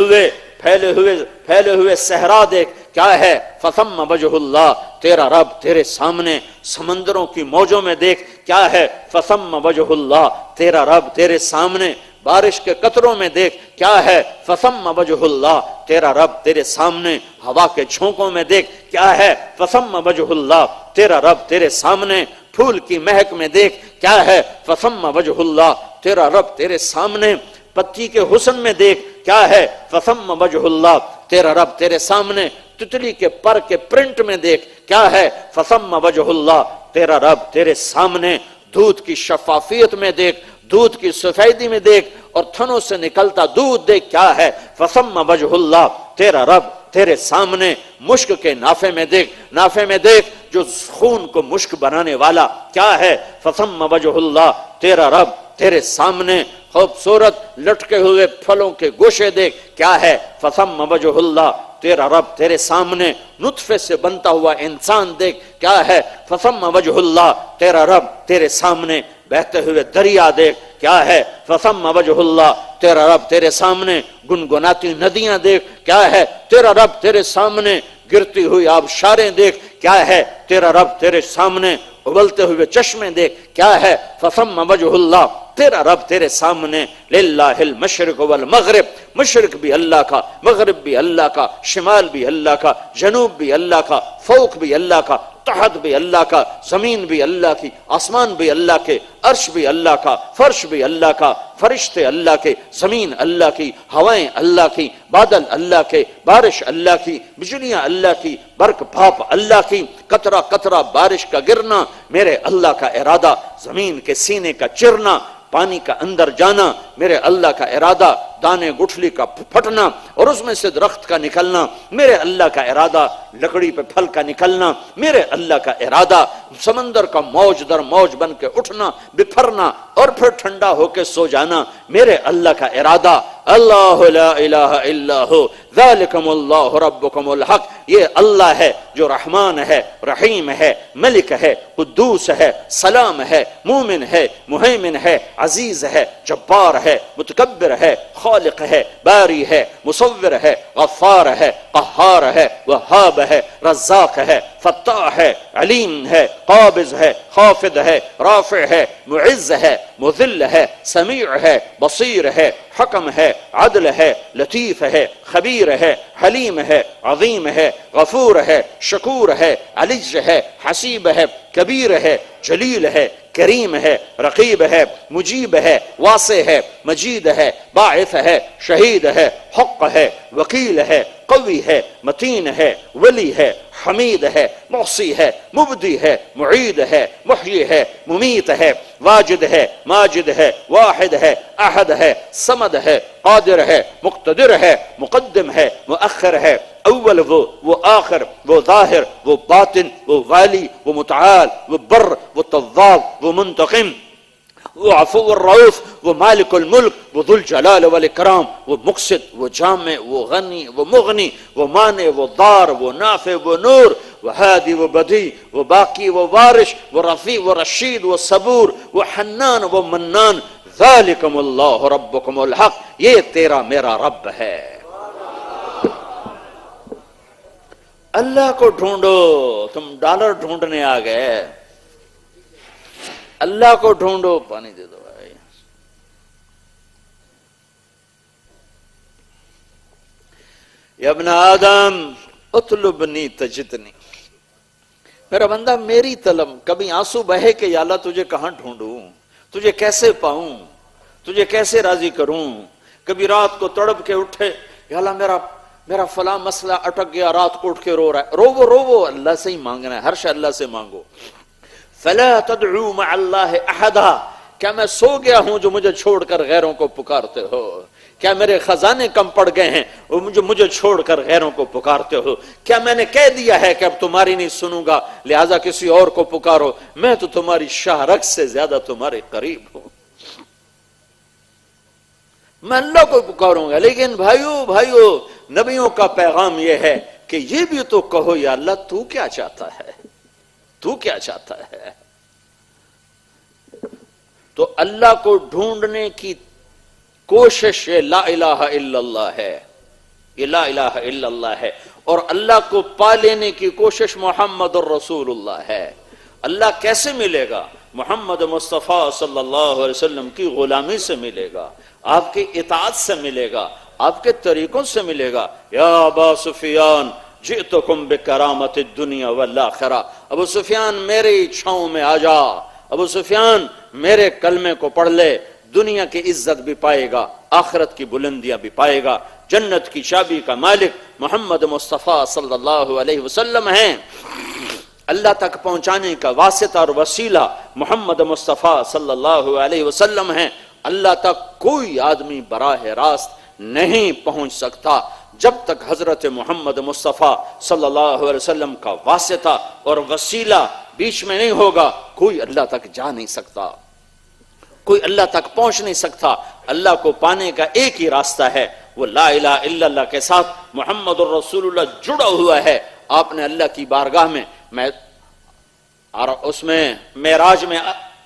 ہوئے صحرا دیکھ کیا ہے، فثم وجہ اللہ، تیرا رب تیرے سامنے، سمندروں کی موجوں میں دیکھ کیا ہے، فثم وجہ اللہ، تیرا رب تیرے سامنے، بارش کے قطروں میں دیکھ کیا ہے، فثم وجہ اللہ، تیرا رب تیرے سامنے، ہوا کے جھونکوں میں دیکھ کیا ہے، فثم وجہ اللہ، تیرا رب تیرے سامنے، پھول کی مہک میں دیکھ کیا ہے، فثم وجہ اللہ، تیرا رب تیرے سامنے، پتی کے حسن میں دیکھ کیا ہے، فثم وجہ اللہ، تیرا رب تیرے سامنے، تتلی کے پر کے پرنٹ میں دیکھ کیا ہے، فثم وجہ اللہ، تیرا رب تیرے سامنے، دودھ کی شفافیت میں دیکھ، دودھ کی سفیدی میں دیکھ، اور تھنوں سے نکلتا دودھ دیکھ کیا ہے، فثم وجہ اللہ، تیرا رب تیرے سامنے، مشک کے نافے میں دیکھ، نافے میں دیکھ جو خون کو مشک بنانے والا کیا ہے، فثم وجہ اللہ، تیرا رب تیرے سامنے، خوبصورت لٹکے ہوئے پھلوں کے گوشے دیکھ کیا ہے، فثم وجہ اللہ، تیرا رب تیرے سامنے، نطفے سے بنتا ہوا انسان دیکھ کیا ہے، فثم وجہ اللہ، تیرا رب تیرے سامنے، بہتے ہوئے دریا دیکھ کیا ہے، فثم وجہ اللہ، تیرا رب تیرے سامنے، گنگناتی ندیاں دیکھ کیا ہے، تیرا رب تیرے سامنے، گرتی ہوئی آبشاریں دیکھ کیا ہے، تیرا رب تیرے سامنے، ابلتے ہوئے چشمے دیکھ کیا ہے، فثم وجہ اللہ، تیرا رب تیرے سامنے، للہ المشرق والمغرب، مشرق بھی اللہ کا، مغرب بھی اللہ کا، شمال بھی اللہ کا، جنوب بھی اللہ کا، فوق بھی اللہ کا، تحت بھی اللہ کا، زمین بھی اللہ کی، آسمان بھی اللہ کے، عرش بھی اللہ کا، فرش بھی اللہ کا، فرشتے اللہ کے، زمین اللہ کی، ہوائیں اللہ کی، بادل اللہ کے، بارش اللہ کی، بجلیاں اللہ کی، برق بھاپ اللہ کی، قطرہ قطرہ بارش کا گرنا میرے اللہ کا ارادہ، زمین کے سینے کا چرنا، پانی کا اندر جانا میرے اللہ کا ارادہ، دانے گٹھلی کا پھٹنا اور اس میں سے درخت کا نکلنا میرے اللہ کا ارادہ، لکڑی پہ پھل کا نکلنا میرے اللہ کا ارادہ، سمندر کا موج در موج بن کے اٹھنا بپھرنا اور پھر ٹھنڈا ہو کے سو جانا میرے اللہ کا ارادہ۔ اللہ لا الہ الا ہو ذالکم اللہ ربکم الحق، یہ اللہ ہے جو رحمان ہے، رحیم ہے، ملک ہے، قدوس ہے، سلام ہے، مومن ہے، مہیمن ہے، عزیز ہے، جبار ہے، متکبر ہے، خالق ہے، باری ہے، مصور ہے، غفار ہے، قہار ہے، وہاب ہے، رزاق ہے، فتاح ہے، علیم ہے، قابض ہے، خافض ہے، رافع ہے، معز ہے، مذل ہے، سمیع ہے، بصیر ہے، حکم ہے، عدل ہے، لطیف ہے، خبیر ہے، حلیم ہے، عظیم ہے، غفور ہے، شکور ہے، علیج ہے، حسیب ہے، کبیر ہے، جلیل ہے، کریم ہے، رقیب ہے، مجیب ہے، واسع ہے، مجید ہے، باعث ہے، شہید ہے، حق ہے، وکیل ہے، قوی ہے، متین ہے، ولی ہے، حمید ہے، محصی ہے، مبدی ہے، معید ہے، محیی ہے، ممیت ہے، واجد ہے، ماجد ہے، واحد ہے، احد ہے، صمد ہے، قادر ہے، مقتدر ہے، مقدم ہے، مؤخر ہے، اول وہ آخر، وہ ظاہر، وہ باطن، وہ والی، وہ متعال، وہ بر، وہ تواب، وہ منتقم، وہ عفو الرؤوف، وہ مالک الملک، وہ ذو الجلال والاکرام، وہ مقسط، وہ جامع، وہ غنی، وہ مغنی، وہ مانع، وہ ضار، وہ نافع، وہ نور، وہ ہادی، وہ بدی، وہ باقی، وہ وارث، وہ رفیع، وہ رشید، وہ صبور، وہ حنان، وہ منان، ذالکم اللہ ربکم الحق، یہ تیرا میرا رب ہے۔ اللہ کو ڈھونڈو، تم ڈالر ڈھونڈنے آ گئے، اللہ کو ڈھونڈو۔ پانی دے دو بھائی۔ یا ابن آدم اطلبنی تجدنی، میرا بندہ میری طلب، کبھی آنسو بہے کہ یا اللہ تجھے کہاں ڈھونڈوں، تجھے کیسے پاؤں، تجھے کیسے راضی کروں۔ کبھی رات کو تڑپ کے اٹھے، یا اللہ میرا فلاں مسئلہ اٹک گیا، رات کو اٹھ کے رو رہا ہے، رو اللہ سے ہی مانگنا ہے، ہر شے اللہ سے مانگو۔ فلا تدعو مع اللہ احدا، کیا میں سو گیا ہوں جو مجھے چھوڑ کر غیروں کو پکارتے ہو؟ کیا میرے خزانے کم پڑ گئے ہیں مجھے چھوڑ کر غیروں کو پکارتے ہو؟ کیا میں نے کہہ دیا ہے کہ اب تمہاری نہیں سنوں گا لہٰذا کسی اور کو پکارو؟ میں تو تمہاری شاہ رگ سے زیادہ تمہارے قریب ہوں، میں اللہ کو پکاروں گا۔ لیکن بھائیو نبیوں کا پیغام یہ ہے کہ یہ بھی تو کہو یا اللہ تو کیا چاہتا ہے، تو کیا چاہتا ہے؟ تو اللہ کو ڈھونڈنے کی کوشش لا الہ الا اللہ ہے، یہ لا الہ الا اللہ ہے، اور اللہ کو پا لینے کی کوشش محمد الرسول اللہ ہے۔ اللہ کیسے ملے گا؟ محمد مصطفیٰ صلی اللہ علیہ وسلم کی غلامی سے ملے گا، آپ کی اطاعت سے ملے گا، آپ کے طریقوں سے ملے گا۔ یا ابا سفیان جئتکم بکرامت الدنیا والآخرہ، ابو سفیان میری چھاؤں میں آ جا، ابو سفیان میرے کلمے کو پڑھ لے، دنیا کی عزت بھی پائے گا، آخرت کی بلندیاں بھی پائے گا۔ جنت کی چابی کا مالک محمد مصطفیٰ صلی اللہ علیہ وسلم ہیں، اللہ تک پہنچانے کا واسطہ اور وسیلہ محمد مصطفیٰ صلی اللہ علیہ وسلم ہیں۔ اللہ تک کوئی آدمی براہ راست نہیں پہنچ سکتا جب تک حضرت محمد مصطفیٰ صلی اللہ علیہ وسلم کا واسطہ اور وسیلہ بیچ میں نہیں ہوگا، کوئی اللہ تک جا نہیں سکتا، کوئی اللہ تک پہنچ نہیں سکتا۔ اللہ کو پانے کا ایک ہی راستہ ہے، وہ لا الہ الا اللہ کے ساتھ محمد الرسول اللہ جڑا ہوا ہے۔ آپ نے اللہ کی بارگاہ میں اس میں معراج میں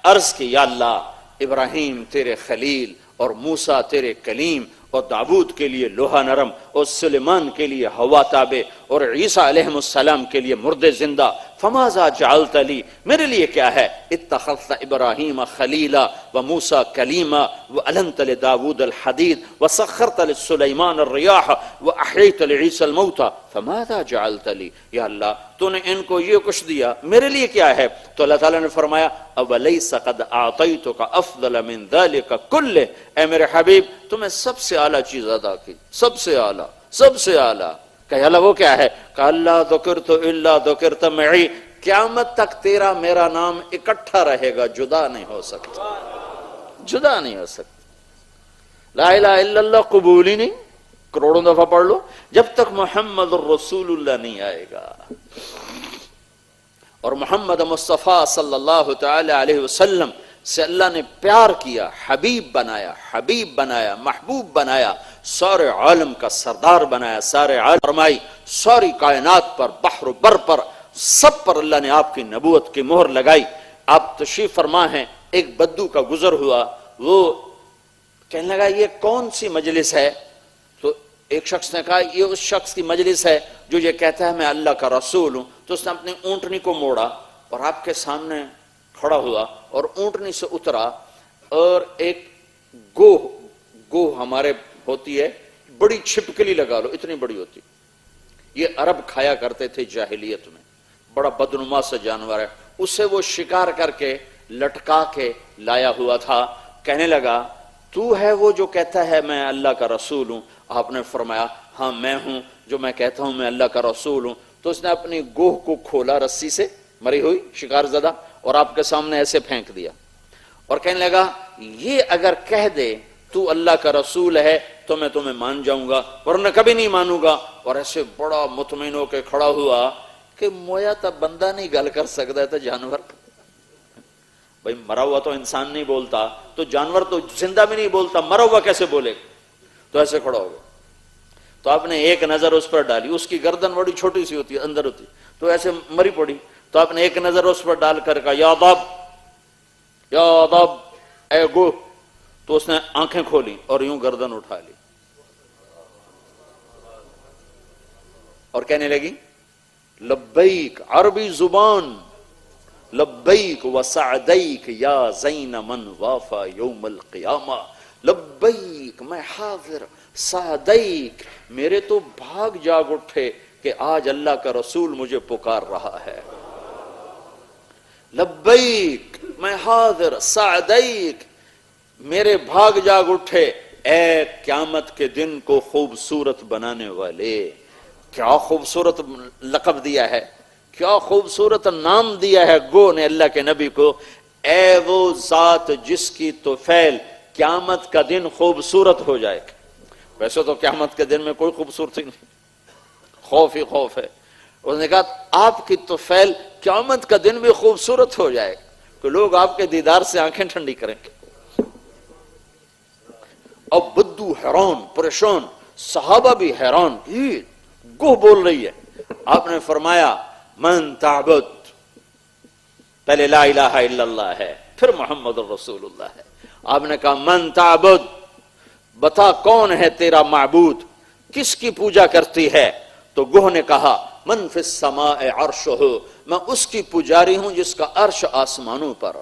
عرض کی، یا اللہ ابراہیم تیرے خلیل اور موسیٰ تیرے کلیم اور داود کے لیے لوہا نرم اور سلیمان کے لیے ہوا تابع اور عیسیٰ علیہ السلام کے لیے مردے زندہ، فماذا جعلت لی، میرے لیے کیا ہے؟ اتخذت ابراہیم خلیلا وموسیٰ کلیما وألنت لداود الحدید وسخرت لسلیمان الریاح واحییت لعیسیٰ الموتى فماذا جعلت لی، یا اللہ تو نے ان کو یہ کچھ دیا، میرے لیے کیا ہے؟ تو اللہ تعالیٰ نے فرمایا اولیس قد اعطیتک افضل من ذلک کلہ، اے میرے حبیب تمہیں سب سے اعلیٰ چیز عطا کی، سب سے اعلیٰ، سب سے اعلیٰ۔ کہ اللہ وہ کیا ہے؟ کہ اللہ ذکرت الا ذکرت معی، قیامت تک تیرا میرا نام اکٹھا رہے گا، جدا نہیں ہو سکتا، جدا نہیں ہو سکتا۔ لا الہ الا اللہ قبول ہی نہیں، کروڑوں دفعہ پڑھ لو، جب تک محمد الرسول اللہ نہیں آئے گا۔ اور محمد مصطفیٰ صلی اللہ تعالی علیہ وسلم سے اللہ نے پیار کیا، حبیب بنایا، محبوب بنایا، سارے عالم کا سردار بنایا، سارے عالم فرمائی، ساری کائنات پر، بحر و بر پر، سب پر اللہ نے آپ کی نبوت کی مہر لگائی۔ آپ تشریف فرما ہیں، ایک بدو کا گزر ہوا، وہ کہنے لگا یہ کون سی مجلس ہے؟ تو ایک شخص نے کہا یہ اس شخص کی مجلس ہے جو یہ کہتا ہے میں اللہ کا رسول ہوں۔ تو اس نے اپنی اونٹنی کو موڑا اور آپ کے سامنے کھڑا ہوا اور اونٹنی سے اترا، اور ایک گوہ ہمارے ہوتی ہے، بڑی چھپکلی لگا لو، اتنی بڑی ہوتی، یہ عرب کھایا کرتے تھے جاہلیت میں، بڑا بدنما سے جانور ہے، اسے وہ شکار کر کے لٹکا کے لایا ہوا تھا. کہنے لگا تو ہے وہ جو کہتا ہے میں اللہ کا رسول ہوں؟ آپ نے فرمایا ہاں میں ہوں جو میں کہتا ہوں میں اللہ کا رسول ہوں. تو اس نے اپنی گوہ کو کھولا رسی سے مری ہوئی شکار زدہ اور آپ کے سامنے ایسے پھینک دیا اور کہنے لگا یہ اگر کہہ دے تو اللہ کا رسول ہے تو میں تمہیں مان جاؤں گا ورنہ کبھی نہیں مانوں گا. اور ایسے بڑا مطمئن ہو کے کھڑا ہوا کہ مویا تا بندہ نہیں گل کر سکتا ہے تو جانور. بھائی مرا ہوا تو انسان نہیں بولتا تو جانور تو زندہ بھی نہیں بولتا, مرا ہوا کیسے بولے؟ تو ایسے کھڑا ہو گیا. تو آپ نے ایک نظر اس پر ڈالی, اس کی گردن بڑی چھوٹی سی ہوتی ہے اندر ہوتی, تو ایسے مری پڑی. تو آپ نے ایک نظر اس پر ڈال کر کہا یا عذاب یا عذاب اے گو. تو اس نے آنکھیں کھولی اور یوں گردن اٹھا لی اور کہنے لگی لبیک, عربی زبان, لبیک وسعدیک یا زین من وافا یوم القیامہ. لبیک میں حاضر, سعدیک میرے تو بھاگ جاگ اٹھے کہ آج اللہ کا رسول مجھے پکار رہا ہے. لبیک میں حاضر, سعدیک میرے بھاگ جاگ اٹھے اے قیامت کے دن کو خوبصورت بنانے والے. کیا خوبصورت لقب دیا ہے, کیا خوبصورت نام دیا ہے گو نے اللہ کے نبی کو. اے وہ ذات جس کی طفیل قیامت کا دن خوبصورت ہو جائے. ویسے تو قیامت کے دن میں کوئی خوبصورتی نہیں, خوف ہی خوف ہے. اس نے کہا آپ کی طفیل قیامت کا دن بھی خوبصورت ہو جائے کہ لوگ آپ کے دیدار سے آنکھیں ٹھنڈی کریں گے. اب بدو حیران پریشان, صحابہ بھی حیران, یہ گوہ بول رہی ہے. آپ نے فرمایا من تعبد, پہلے لا الہ الا اللہ ہے پھر محمد الرسول اللہ ہے. آپ نے کہا من تعبد, بتا کون ہے تیرا معبود, کس کی پوجا کرتی ہے؟ تو گوہ نے کہا من فی السماء عرشہ, میں اس کی پجاری ہوں جس کا عرش آسمانوں پر,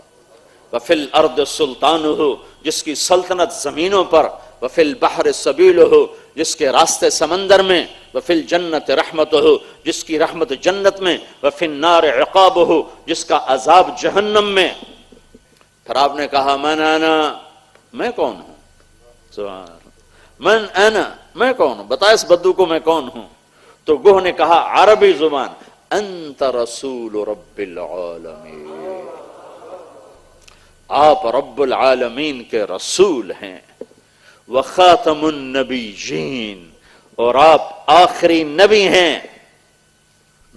وفی الارض سلطانہ, جس کی سلطنت زمینوں پر, وفی البحر سبیلہ, جس کے راستے سمندر میں, وفی الجنت رحمتہ, جس کی رحمت جنت میں, وفی النار عقابہ, جس کا عذاب جہنم میں. پھر آپ نے کہا من انا, میں کون ہوں؟ سبحان من انا, میں کون ہوں, بتا اس بدو کو میں کون ہوں. تو گوہ نے کہا عربی زبان انت رسول رب العالمین, آپ رب العالمین کے رسول ہیں. وخاتم النبیین, اور آپ آخری نبی ہیں.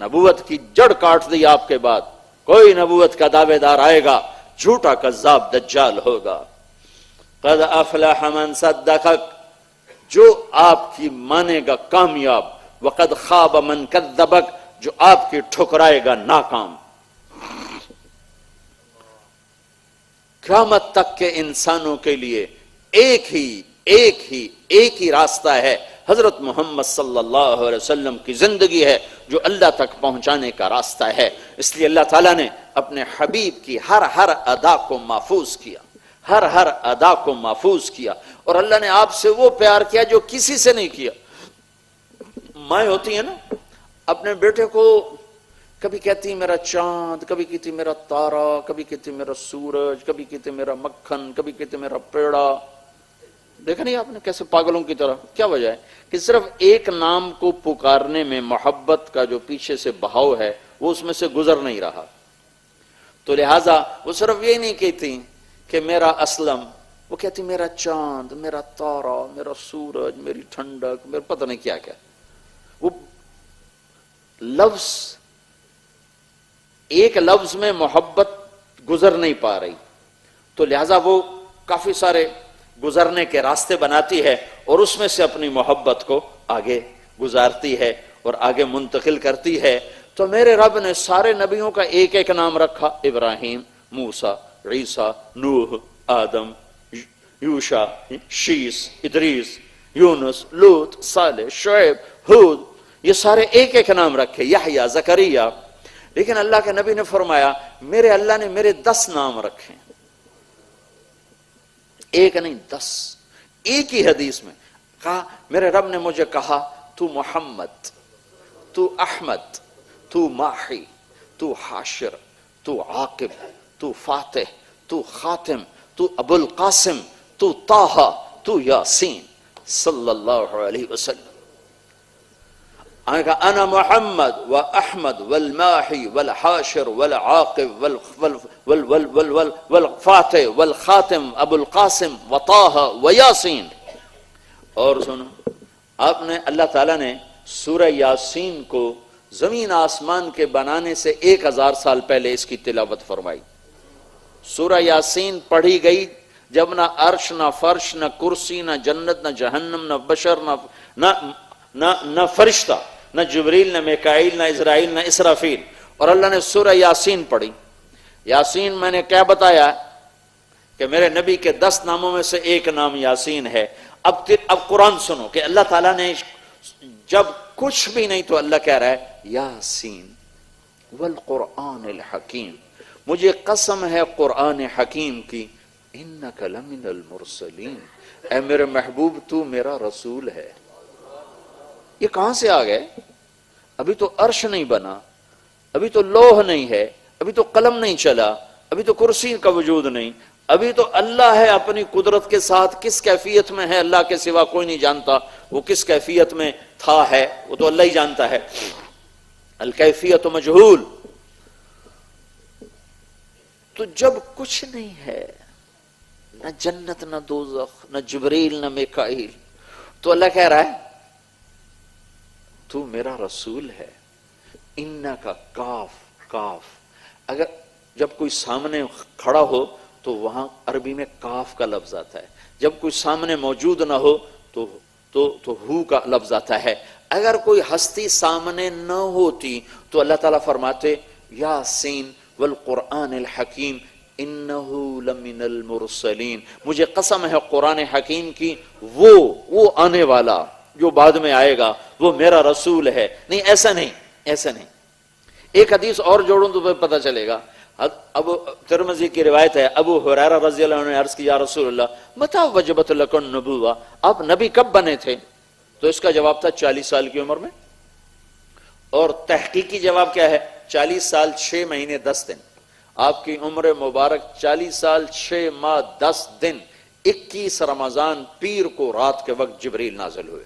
نبوت کی جڑ کاٹ دی آپ کے بعد, کوئی نبوت کا دعوے دار آئے گا جھوٹا کذاب دجال ہوگا. قد افلح من صدقک, جو آپ کی مانے گا کامیاب. وقد خاب من کذبک, جو آپ کی ٹھکرائے گا ناکام. قیامت تک کے انسانوں کے لیے ایک ہی راستہ ہے, حضرت محمد صلی اللہ علیہ وسلم کی زندگی ہے جو اللہ تک پہنچانے کا راستہ ہے. اس لیے اللہ تعالیٰ نے اپنے حبیب کی ہر ادا کو محفوظ کیا, ہر ادا کو محفوظ کیا. اور اللہ نے آپ سے وہ پیار کیا جو کسی سے نہیں کیا. مائیں ہوتی ہیں نا, اپنے بیٹے کو کبھی کہتی میرا چاند, کبھی کہتی میرا تارا, کبھی کہتی میرا سورج, کبھی کہتی میرا مکھن, کبھی کہتی میرا پیڑا. دیکھا نہیں آپ نے کیسے پاگلوں کی طرح؟ کیا وجہ ہے کہ صرف ایک نام کو پکارنے میں محبت کا جو پیچھے سے بہاؤ ہے وہ اس میں سے گزر نہیں رہا. تو لہٰذا وہ صرف یہ نہیں کہتی کہ میرا اسلم, وہ کہتی میرا چاند, میرا تارا, میرا سورج, میری ٹھنڈک, میرا پتہ نہیں کیا کیا. وہ لفظ ایک لفظ میں محبت گزر نہیں پا رہی, تو لہذا وہ کافی سارے گزرنے کے راستے بناتی ہے اور اس میں سے اپنی محبت کو آگے گزارتی ہے اور آگے منتقل کرتی ہے. تو میرے رب نے سارے نبیوں کا ایک ایک نام رکھا, ابراہیم, موسیٰ, عیسیٰ, نوح, آدم, یوشع, شیس, ادریس, یونس, لوط, صالح, شعیب, ہود, یہ سارے ایک ایک نام رکھے, یحییٰ, زکریا. لیکن اللہ کے نبی نے فرمایا میرے اللہ نے میرے 10 نام رکھے, ایک نہیں 10. ایک ہی حدیث میں کہا میرے رب نے مجھے کہا تو محمد, تو احمد, تو ماحی, تو حاشر, تو عاقب, تو فاتح، تو خاتم، تو ابو القاسم، تو طٰہٰ، تو یاسین صلی اللہ علیہ وسلم۔ انا محمد و احمد والماحی والحاشر والعاقب والفاتح والخاتم ابو القاسم و طٰہٰ و یاسین۔ اور سنو، آپ نے اللہ تعالیٰ نے سورہ یاسین کو زمین آسمان کے بنانے سے 1000 سال پہلے اس کی تلاوت فرمائی۔ سورہ یاسین پڑھی گئی جب نہ عرش، نہ فرش، نہ کرسی، نہ جنت، نہ جہنم، نہ بشر، نہ فرشتہ، نہ جبریل، نہ میکائیل، نہ اسرائیل، نہ اسرافیل، اور اللہ نے سورہ یاسین پڑھی۔ یاسین میں نے کیا بتایا کہ میرے نبی کے 10 ناموں میں سے ایک نام یاسین ہے۔ اب قرآن سنو کہ اللہ تعالیٰ نے جب کچھ بھی نہیں تو اللہ کہہ رہا ہے یاسین والقرآن الحکیم، مجھے قسم ہے قرآن حکیم کی، انک لمن المرسلین، اے میرے محبوب تو میرا رسول ہے۔ یہ کہاں سے آ گئے؟ ابھی تو عرش نہیں بنا، ابھی تو لوح نہیں ہے، ابھی تو قلم نہیں چلا، ابھی تو کرسی کا وجود نہیں، ابھی تو اللہ ہے اپنی قدرت کے ساتھ، کس کیفیت میں ہے اللہ کے سوا کوئی نہیں جانتا، وہ کس کیفیت میں تھا ہے وہ تو اللہ ہی جانتا ہے، الکیفیت مجہول۔ تو جب کچھ نہیں ہے، نہ جنت، نہ دوزخ، نہ جبریل، نہ میکائیل، تو اللہ کہہ رہا ہے تو میرا رسول ہے۔ انکا کاف، اگر جب کوئی سامنے کھڑا ہو تو وہاں عربی میں کاف کا لفظ آتا ہے، جب کوئی سامنے موجود نہ ہو تو ہو کا لفظ آتا ہے۔ اگر کوئی ہستی سامنے نہ ہوتی تو اللہ تعالیٰ فرماتے یاسین والقرآن الحکیم انہو لمن المرسلین، مجھے قسم ہے قرآن حکیم کی، وہ آنے والا جو بعد میں آئے گا وہ میرا رسول ہے۔ نہیں، ایسا نہیں۔ ایک حدیث اور جوڑوں تو پتہ چلے گا۔ ابو ترمذی کی روایت ہے، ابو ہریرہ رضی اللہ عنہ نے عرض کیا، یا رسول اللہ متی وجبت لک النبوہ، آپ نبی کب بنے تھے؟ تو اس کا جواب تھا 40 سال کی عمر میں۔ اور تحقیقی جواب کیا ہے؟ 40 سال 6 مہینے 10 دن۔ آپ کی عمر مبارک 40 سال 6 ماہ 10 دن، 21 رمضان پیر کو رات کے وقت جبریل نازل ہوئے،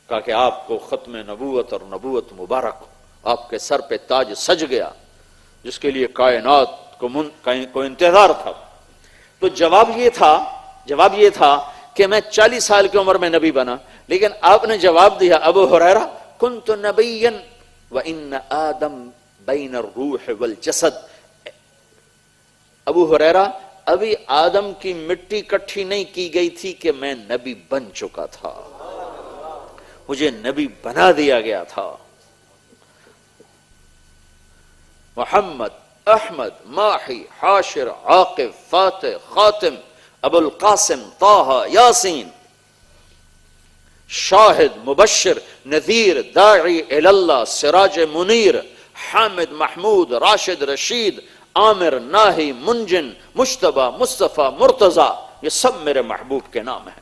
کہا کہ آپ کو ختم نبوت اور نبوت مبارک، آپ کے سر پہ تاج سج گیا جس کے لیے کائنات کو انتظار تھا۔ تو جواب یہ تھا کہ میں 40 سال کی عمر میں نبی بنا، لیکن آپ نے جواب دیا ابو ہریرہ کنت نبیا وان آدم بین الروح والجسد، ابو ہریرہ ابھی آدم کی مٹی کٹھی نہیں کی گئی تھی کہ میں نبی بن چکا تھا، مجھے نبی بنا دیا گیا تھا۔ محمد، احمد، ماحی، حاشر، عاقب، فاتح، خاتم، ابو القاسم، طٰہٰ، یاسین، شاہد، مبشر، نذیر، داعی اللہ، سراج منیر، حامد، محمود، راشد، رشید، عامر، ناہی، منجن، مجتبیٰ، مصطفیٰ، مرتضیٰ، یہ سب میرے محبوب کے نام ہیں۔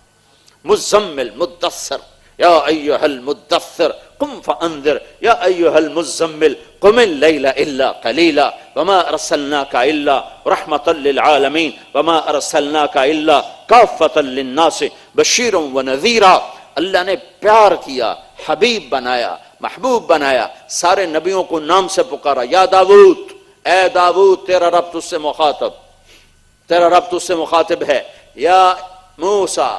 مزمل، مدثر، یا ایہا المدثر قم فانذر، یا ایہا المزمل قم اللیل الا قلیلا، وما ارسلناک الا رحمتا للعالمین، وما ارسلناک الا کافتا للناس بشیرا ونذیرا۔ اللہ نے پیار کیا، حبیب بنایا، محبوب بنایا، سارے نبیوں کو نام سے پکارا، یا داود، اے داود تیرا رب تجھ سے مخاطب ہے، یا موسیٰ،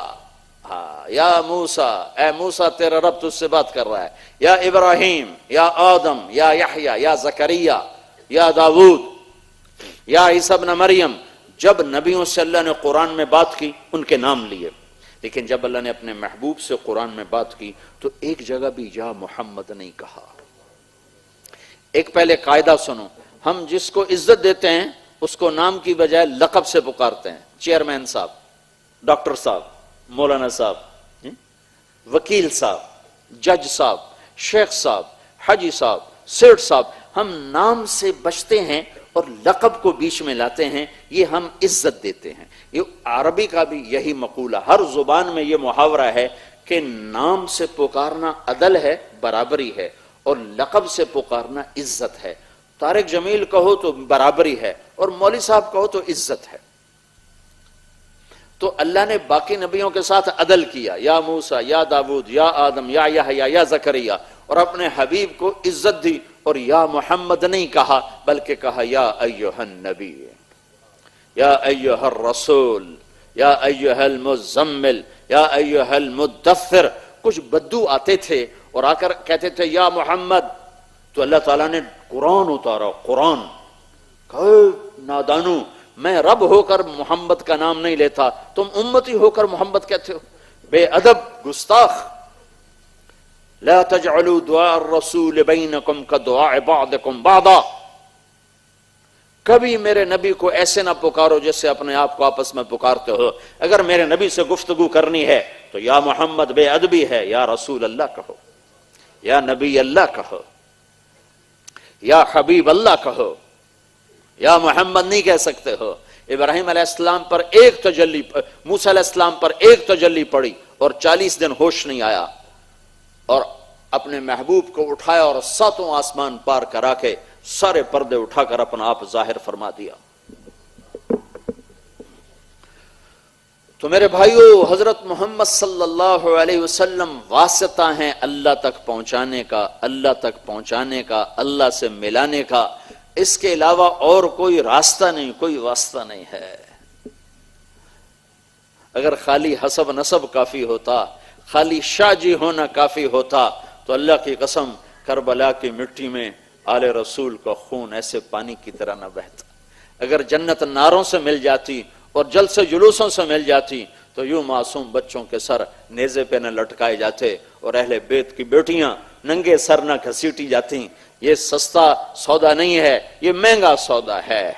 یا موسیٰ، اے موسیٰ تیرا رب تجھ سے بات کر رہا ہے، یا ابراہیم، یا آدم، یا یحییٰ، یا زکریا، یا داود، یا عیسیٰ ابن مریم۔ جب نبیوں سے اللہ نے قرآن میں بات کی ان کے نام لیے، لیکن جب اللہ نے اپنے محبوب سے قرآن میں بات کی تو ایک جگہ بھی یا محمد نہیں کہا۔ ایک پہلے قاعدہ سنو، ہم جس کو عزت دیتے ہیں اس کو نام کی بجائے لقب سے پکارتے ہیں، چیئرمین صاحب، ڈاکٹر صاحب، مولانا صاحب، وکیل صاحب، جج صاحب، شیخ صاحب، حاجی صاحب، سیٹھ صاحب، ہم نام سے بچتے ہیں اور لقب کو بیچ میں لاتے ہیں، یہ ہم عزت دیتے ہیں۔ یہ عربی کا بھی یہی مقولہ، ہر زبان میں یہ محاورہ ہے کہ نام سے پکارنا عدل ہے، برابری ہے، اور لقب سے پکارنا عزت ہے۔ طارق جمیل کہو تو برابری ہے، اور مولوی صاحب کہو تو عزت ہے۔ تو اللہ نے باقی نبیوں کے ساتھ عدل کیا، یا موسیٰ، یا داود، یا آدم، یا یحییٰ، یا زکریا، اور اپنے حبیب کو عزت دی، اور یا محمد نہیں کہا بلکہ کہا یا ایھا النبی، یا ایھا الرسول، یا ایھا المزمل، یا ایھا المدثر۔ کچھ بدو آتے تھے اور آ کر کہتے تھے یا محمد، تو اللہ تعالیٰ نے قرآن اتارا، قرآن کہ نادانو، میں رب ہو کر محمد کا نام نہیں لیتا، تم امتی ہو کر محمد کہتے ہو، بے ادب، گستاخ۔ لا تجعلوا دعاء الرسول بینکم کدعاء بعضکم بعضا، کبھی میرے نبی کو ایسے نہ پکارو جیسے اپنے آپ کو آپس میں پکارتے ہو۔ اگر میرے نبی سے گفتگو کرنی ہے تو یا محمد بے ادبی ہے، یا رسول اللہ کہو، یا نبی اللہ کہو، یا حبیب اللہ کہو، یا محمد نہیں کہہ سکتے ہو۔ ابراہیم علیہ السلام پر ایک تجلی، موسیٰ علیہ السلام پر ایک تجلی پڑی اور 40 دن ہوش نہیں آیا، اور اپنے محبوب کو اٹھایا اور 7 آسمان پار کرا کے سارے پردے اٹھا کر اپنا آپ ظاہر فرما دیا۔ تو میرے بھائیو، حضرت محمد صلی اللہ علیہ وسلم واسطہ ہیں اللہ تک پہنچانے کا، اللہ تک پہنچانے کا، اللہ سے ملانے کا۔ اس کے علاوہ اور کوئی راستہ نہیں، کوئی واسطہ نہیں ہے۔ اگر خالی حسب نسب کافی ہوتا، خالی شاہ جی ہونا کافی ہوتا، تو اللہ کی قسم کربلا کی مٹی میں آل رسول کا خون ایسے پانی کی طرح نہ بہتا۔ اگر جنت ناروں سے مل جاتی اور جلسے جلوسوں سے مل جاتی تو یوں معصوم بچوں کے سر نیزے پہ نہ لٹکائے جاتے اور اہل بیت کی بیٹیاں ننگے سر نہ گھسیٹی جاتی۔ یہ سستا سودا نہیں ہے، یہ مہنگا سودا ہے۔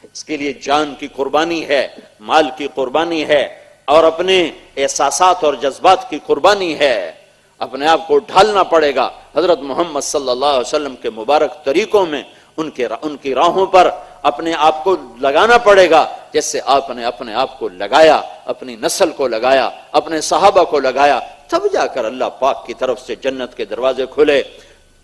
اس کے لیے جان کی قربانی ہے، مال کی قربانی ہے، اور اپنے احساسات اور جذبات کی قربانی ہے۔ اپنے آپ کو ڈھالنا پڑے گا حضرت محمد صلی اللہ علیہ وسلم کے مبارک طریقوں میں، ان کی راہوں پر اپنے آپ کو لگانا پڑے گا، جیسے آپ نے اپنے آپ کو لگایا، اپنی نسل کو لگایا، اپنے صحابہ کو لگایا، تب جا کر اللہ پاک کی طرف سے جنت کے دروازے کھلے۔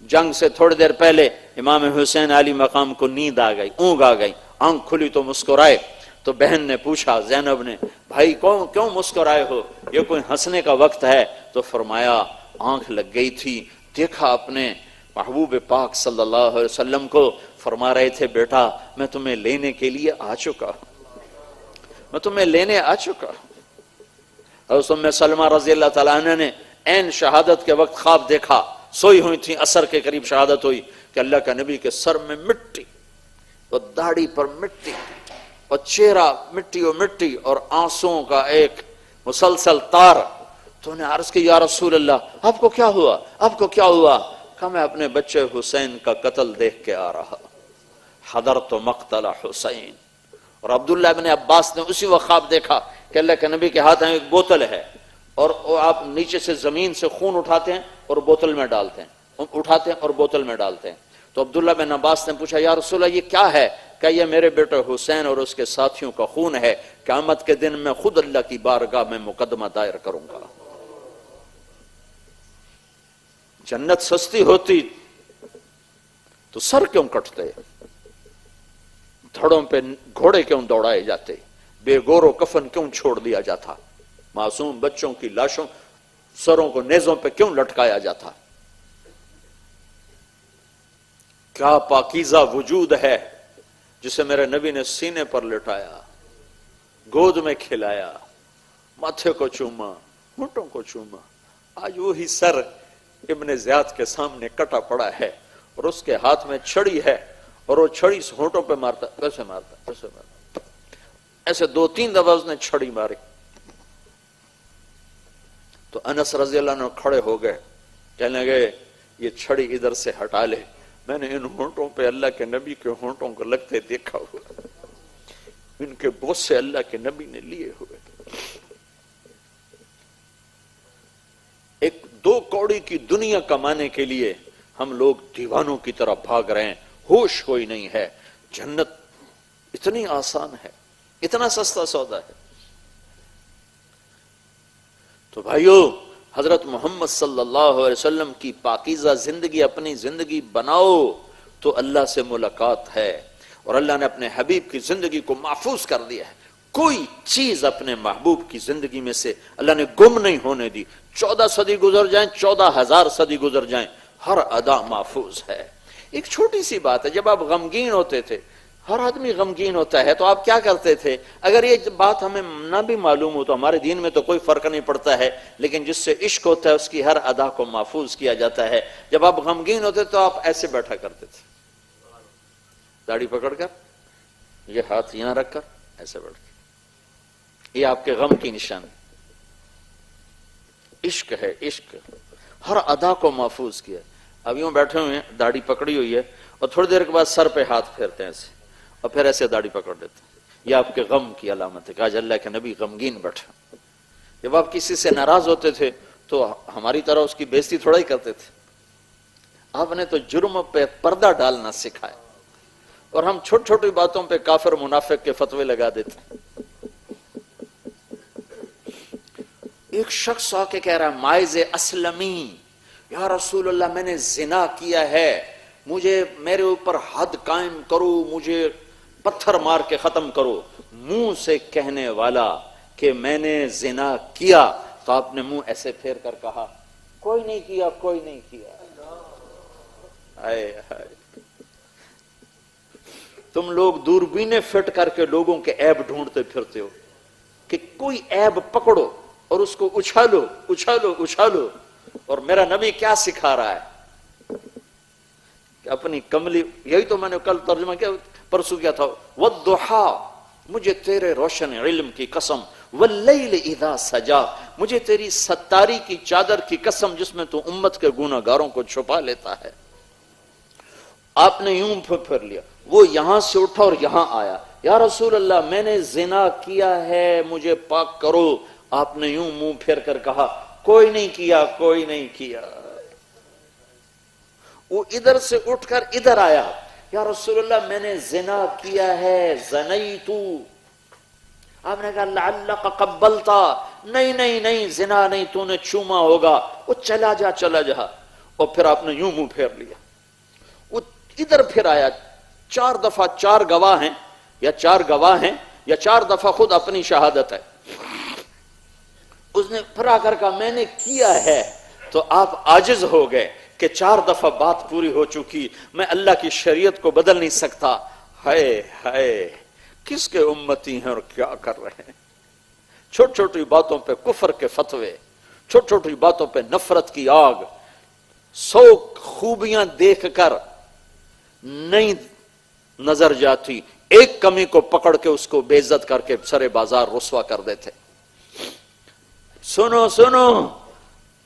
جنگ سے تھوڑی دیر پہلے امام حسین علی مقام کو نیند آ گئی، اونگ آ گئی، آنکھ کھلی تو مسکرائے۔ تو بہن نے پوچھا، زینب نے، بھائی کیوں مسکرائے ہو، یہ کوئی ہنسنے کا وقت ہے؟ تو فرمایا آنکھ لگ گئی تھی، دیکھا اپنے محبوب پاک صلی اللہ علیہ وسلم کو، فرما رہے تھے بیٹا میں تمہیں لینے کے لیے آ چکا، میں تمہیں لینے آ چکا۔ حضرت ام سلمہ رضی اللہ تعالیٰ عنہ نے عین شہادت کے وقت خواب دیکھا، سوئی ہوئی تھی، عصر کے قریب شہادت ہوئی کہ اللہ کا نبی کے سر میں مٹی اور داڑھی پر مٹی اور چہرہ مٹی اور مٹی اور آنسوؤں کا ایک مسلسل تار۔ تو انہیں عرض کی یا رسول اللہ آپ کو کیا ہوا، آپ کو کیا ہوا؟ کہا میں اپنے بچے حسین کا قتل دیکھ کے آ رہا، حضرت مقتل حسین۔ اور عبداللہ ابن عباس نے اسی وقت خواب دیکھا کہ اللہ کے نبی کے ہاتھ میں ایک بوتل ہے، اور آپ نیچے سے زمین سے خون اٹھاتے ہیں اور بوتل میں ڈالتے ہیں، اٹھاتے ہیں اور بوتل میں ڈالتے ہیں۔ تو عبداللہ بن عباس نے پوچھا یا رسول اللہ یہ کیا ہے؟ کہ یہ میرے بیٹے حسین اور اس کے ساتھیوں کا خون ہے، قیامت کے دن میں خود اللہ کی بارگاہ میں مقدمہ دائر کروں گا۔ جنت سستی ہوتی تو سر کیوں کٹتے، دھڑوں پہ گھوڑے کیوں دوڑائے جاتے، بے گور و کفن کیوں چھوڑ دیا جاتا، معصوم بچوں کی لاشوں سروں کو نیزوں پہ کیوں لٹکایا جاتا؟ کیا پاکیزہ وجود ہے جسے میرے نبی نے سینے پر لٹایا، گود میں کھلایا، ماتھے کو چوما، ہونٹوں کو چوما۔ آج وہی سر ابن زیاد کے سامنے کٹا پڑا ہے اور اس کے ہاتھ میں چھڑی ہے، اور وہ چھڑی سے ہونٹوں پہ مارتا، کیسے مارتا، کیسے مارتا، ایسے 2-3 دفعہ اس نے چھڑی ماری۔ تو انس رضی اللہ عنہ کھڑے ہو گئے، کہنے لگے یہ چھڑی ادھر سے ہٹا لے، میں نے ان ہونٹوں پہ اللہ کے نبی کے ہونٹوں کو لگتے دیکھا ہوا، ان کے بوسے اللہ کے نبی نے لیے ہوئے۔ ایک 2 کوڑی کی دنیا کمانے کے لیے ہم لوگ دیوانوں کی طرح بھاگ رہے ہیں، ہوش کوئی نہیں ہے۔ جنت اتنی آسان ہے، اتنا سستا سودا ہے۔ تو بھائیو حضرت محمد صلی اللہ علیہ وسلم کی پاکیزہ زندگی اپنی زندگی بناؤ تو اللہ سے ملاقات ہے، اور اللہ نے اپنے حبیب کی زندگی کو محفوظ کر دیا ہے۔ کوئی چیز اپنے محبوب کی زندگی میں سے اللہ نے گم نہیں ہونے دی، 14 صدی گزر جائیں، 14,000 صدی گزر جائیں، ہر ادا محفوظ ہے۔ ایک چھوٹی سی بات ہے، جب آپ غمگین ہوتے تھے، ہر آدمی غمگین ہوتا ہے، تو آپ کیا کرتے تھے؟ اگر یہ بات ہمیں نہ بھی معلوم ہو تو ہمارے دین میں تو کوئی فرق نہیں پڑتا ہے، لیکن جس سے عشق ہوتا ہے اس کی ہر ادا کو محفوظ کیا جاتا ہے۔ جب آپ غمگین ہوتے تو آپ ایسے بیٹھا کرتے تھے، داڑھی پکڑ کر، یہ ہاتھ یہاں رکھ کر ایسے بیٹھ کے، یہ آپ کے غم کی نشان۔ عشق ہے، عشق ہر ادا کو محفوظ کیا۔ اب یوں بیٹھے ہوئے ہیں، داڑھی پکڑی ہوئی ہے، اور تھوڑی دیر کے بعد سر پہ ہاتھ پھیرتے ہیں ایسے، اور پھر ایسے داڑھی پکڑ لیتے ہیں، یہ آپ کے غم کی علامت ہے کہ آج اللہ کے نبی غمگین بیٹھا۔ جب آپ کسی سے ناراض ہوتے تھے تو ہماری طرح اس کی بےزتی تھوڑا ہی کرتے تھے، آپ نے تو جرم پہ پردہ ڈالنا سکھایا، اور ہم چھوٹی چھوٹی باتوں پہ کافر منافق کے فتوے لگا دیتے ہیں۔ ایک شخص آ کے کہہ رہا ہے مائز اسلمی، یا رسول اللہ میں نے زنا کیا ہے، مجھے میرے اوپر حد قائم کرو، مجھے پتھر مار کے ختم کرو۔ منہ سے کہنے والا کہ میں نے زنا کیا، تو آپ نے منہ ایسے پھیر کر کہا کوئی نہیں کیا، کوئی نہیں کیا۔ آئے آئے، تم لوگ دوربینیں فٹ کر کے لوگوں کے عیب ڈھونڈتے پھرتے ہو کہ کوئی عیب پکڑو اور اس کو اچھالو اچھالو اچھالو، اور میرا نبی کیا سکھا رہا ہے کہ اپنی کملی، یہی تو میں نے کل ترجمہ کیا، پرسوں کیا تھا، والضحا، مجھے تیرے روشن علم کی قسم، واللیل اذا سجا، مجھے تیری ستاری کی چادر کی قسم جس میں تو امت کے گناہگاروں کو چھپا لیتا ہے۔ آپ نے یوں پھر لیا، وہ یہاں سے اٹھا اور یہاں آیا، یا رسول اللہ میں نے زنا کیا ہے، مجھے پاک کرو۔ آپ نے یوں منہ پھیر کر کہا کوئی نہیں کیا، کوئی نہیں کیا۔ وہ ادھر سے اٹھ کر ادھر آیا، یا رسول اللہ میں نے زنا کیا ہے، زنیتو۔ آپ نے کہا لعلک قبلتا، نہیں نہیں نہیں، زنا نہیں، تو نے چوما ہوگا، وہ چلا جا چلا جا۔ اور پھر آپ نے یوں منہ پھیر لیا، وہ ادھر پھر آیا، 4 دفعہ 4 گواہ ہیں، یا 4 گواہ ہیں، یا 4 دفعہ خود اپنی شہادت ہے۔ اس نے پھر آ کر کہا میں نے کیا ہے، تو آپ عاجز ہو گئے کہ 4 دفعہ بات پوری ہو چکی، میں اللہ کی شریعت کو بدل نہیں سکتا۔ ہائے ہائے، کس کے امتی ہیں اور کیا کر رہے ہیں؟ چھوٹی چھوٹی باتوں پہ کفر کے فتوے، چھوٹی چھوٹی باتوں پہ نفرت کی آگ، 100 خوبیاں دیکھ کر نہیں نظر جاتی، ایک کمی کو پکڑ کے اس کو بے عزت کر کے سرے بازار رسوا کر دیتے۔ سنو سنو،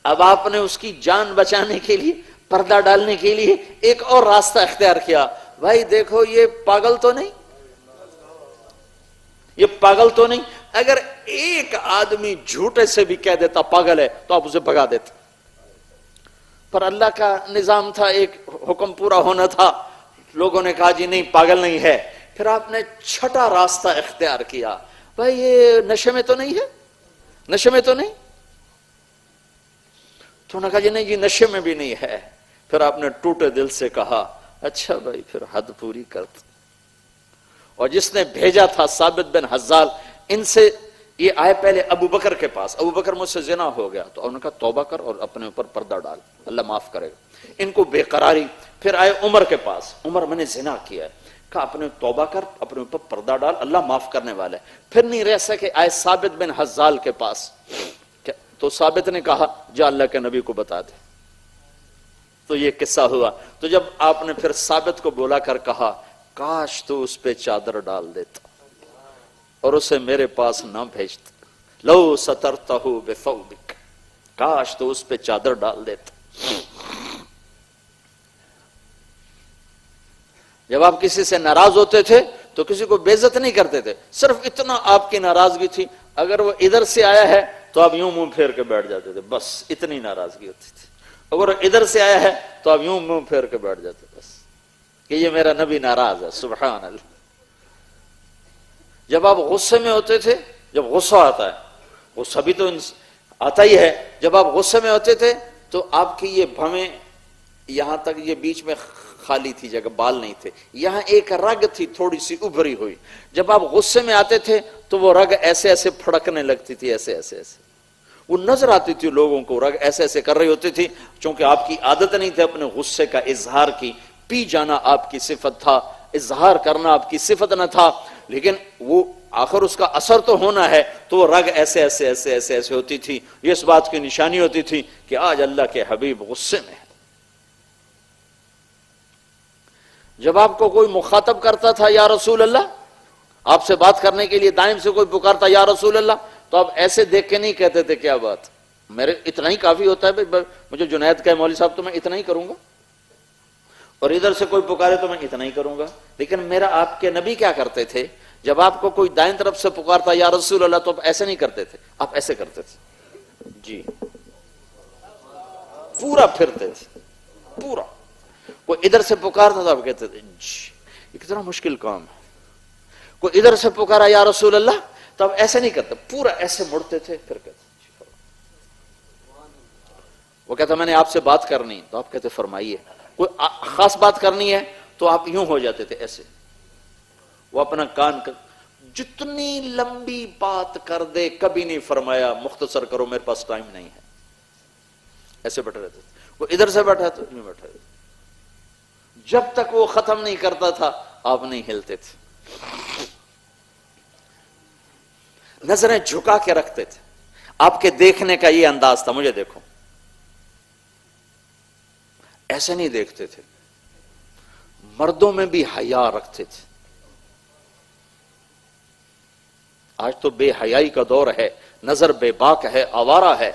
اب آپ نے اس کی جان بچانے کے لیے، پردہ ڈالنے کے لیے ایک اور راستہ اختیار کیا۔ بھائی دیکھو یہ پاگل تو نہیں، یہ پاگل تو نہیں۔ اگر ایک آدمی جھوٹے سے بھی کہہ دیتا پاگل ہے تو آپ اسے بھگا دیتے، پر اللہ کا نظام تھا، ایک حکم پورا ہونا تھا، لوگوں نے کہا جی نہیں پاگل نہیں ہے، پھر آپ نے چھٹا راستہ اختیار کیا، بھائی یہ نشے میں تو نہیں ہے، نشے میں تو نہیں، تو نے کہا جی نہیں جی نشے میں بھی نہیں ہے۔ پھر آپ نے ٹوٹے دل سے کہا اچھا بھائی پھر حد پوری کر دو۔ اور جس نے بھیجا تھا ثابت بن حزال، ان سے یہ آئے پہلے ابو بکر کے پاس، ابو بکر مجھ سے زنا ہو گیا، تو انہوں نے کہا توبہ کر اور اپنے اوپر پردہ ڈال، اللہ معاف کرے گا۔ ان کو بے قراری، پھر آئے عمر کے پاس، عمر میں نے زنا کیا ہے، کہا اپنے توبہ کر، اپنے اوپر پردہ ڈال، اللہ معاف کرنے والا ہے۔ پھر نہیں رہ سکے، آئے ثابت بن حزال کے پاس، تو ثابت نے کہا جا اللہ کے نبی کو بتا دے، تو یہ قصہ ہوا۔ تو جب آپ نے پھر ثابت کو بولا کر کہا کاش تو اس پہ چادر ڈال دیتا اور اسے میرے پاس نہ بھیجتا، لو سترتہ بثوبک، کاش تو اس پہ چادر ڈال دیتا۔ جب آپ کسی سے ناراض ہوتے تھے تو کسی کو بے عزت نہیں کرتے تھے، صرف اتنا آپ کی ناراضگی تھی، اگر وہ ادھر سے آیا ہے تو آپ یوں منہ پھیر کے بیٹھ جاتے تھے، بس اتنی ناراضگی ہوتی تھی۔ اگر ادھر سے آیا ہے تو آپ یوں منہ پھیر کے بیٹھ جاتے، بس کہ یہ میرا نبی ناراض ہے، سبحان اللہ۔ جب آپ غصے میں ہوتے تھے، جب غصہ آتا ہے، غصہ بھی تو آتا ہی ہے، جب آپ غصے میں ہوتے تھے تو آپ کی یہ بھویں یہاں تک یہ بیچ میں خالی تھی جگہ، بال نہیں تھے، یہاں ایک رگ تھی تھوڑی سی ابھری ہوئی، جب آپ غصے میں آتے تھے تو وہ رگ ایسے ایسے پھڑکنے لگتی تھی، ایسے ایسے ایسے، وہ نظر آتی تھی لوگوں کو، رگ ایسے ایسے کر رہی ہوتی تھی، چونکہ آپ کی عادت نہیں تھی اپنے غصے کا اظہار کی، پی جانا آپ کی صفت تھا، اظہار کرنا آپ کی صفت نہ تھا، لیکن وہ آخر اس کا اثر تو ہونا ہے، تو وہ رگ ایسے ایسے ایسے ایسے ایسے ہوتی تھی، یہ اس بات کی نشانی ہوتی تھی کہ آج اللہ کے حبیب غصے میں ہے۔ جب آپ کو کوئی مخاطب کرتا تھا یا رسول اللہ، آپ سے بات کرنے کے لیے دائم سے کوئی پکارتا یا رسول اللہ، تو آپ ایسے دیکھ کے نہیں کہتے تھے کیا بات، میرے اتنا ہی کافی ہوتا ہے بھائی، مجھے جنید کہے مولوی صاحب تو میں اتنا ہی کروں گا، اور ادھر سے کوئی پکارے تو میں اتنا ہی کروں گا۔ لیکن میرا آپ کے نبی کیا کرتے تھے، جب آپ کو کوئی دائیں طرف سے پکارتا یا رسول اللہ تو آپ ایسے نہیں کرتے تھے، آپ ایسے کرتے تھے، جی پورا پھرتے تھے، پورا۔ کوئی ادھر سے پکارتا تو آپ کہتے تھے جی، یہ کتنا مشکل کام ہے۔ کوئی ادھر سے پکارا یا رسول اللہ تو آپ ایسے نہیں کرتے، پورا ایسے مڑتے تھے، پھر کہتے وہ کہتا میں نے آپ سے بات کرنی، تو آپ کہتے فرمائیے۔ کوئی خاص بات کرنی ہے تو آپ یوں ہو جاتے تھے ایسے، وہ اپنا کان جتنی لمبی بات کر دے کبھی نہیں فرمایا مختصر کرو میرے پاس ٹائم نہیں ہے، ایسے بیٹھے رہتے تھے۔ وہ ادھر سے بیٹھا تو یوں بیٹھا رہتے، جب تک وہ ختم نہیں کرتا تھا آپ نہیں ہلتے تھے، نظریں جھکا کے رکھتے تھے۔ آپ کے دیکھنے کا یہ انداز تھا، مجھے دیکھو، ایسے نہیں دیکھتے تھے۔ مردوں میں بھی حیا رکھتے تھے۔ آج تو بے حیائی کا دور ہے، نظر بے باک ہے، آوارہ ہے،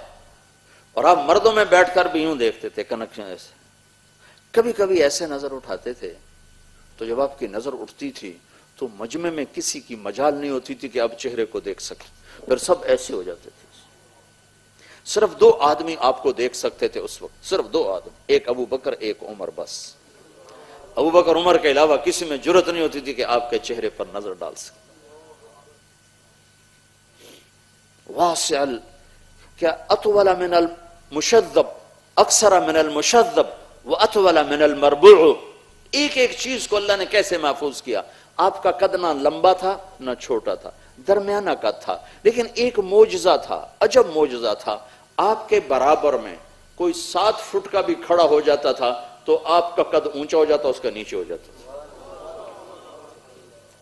اور آپ مردوں میں بیٹھ کر بھی یوں دیکھتے تھے، کنکشن ایسے۔ کبھی کبھی ایسے نظر اٹھاتے تھے تو جب آپ کی نظر اٹھتی تھی تو مجمع میں کسی کی مجال نہیں ہوتی تھی کہ آپ چہرے کو دیکھ سکیں، پھر سب ایسے ہو جاتے تھے۔ صرف 2 آدمی آپ کو دیکھ سکتے تھے اس وقت، صرف 2 آدمی، ایک ابو بکر ایک عمر، بس۔ ابو بکر عمر کے علاوہ کسی میں جرت نہیں ہوتی تھی کہ آپ کے چہرے پر نظر ڈال سکے۔ واسع کیا اطول من المشذب، اکثر من المشذب واطول من المربوع، ایک ایک چیز کو اللہ نے کیسے محفوظ کیا۔ آپ کا قد نہ لمبا تھا نہ چھوٹا تھا، درمیانہ قد تھا، لیکن ایک معجزہ تھا، عجب معجزہ تھا، آپ کے برابر میں کوئی 7 فٹ کا بھی کھڑا ہو جاتا تھا تو آپ کا قد اونچا ہو جاتا، اس کا نیچے ہو جاتا تھا۔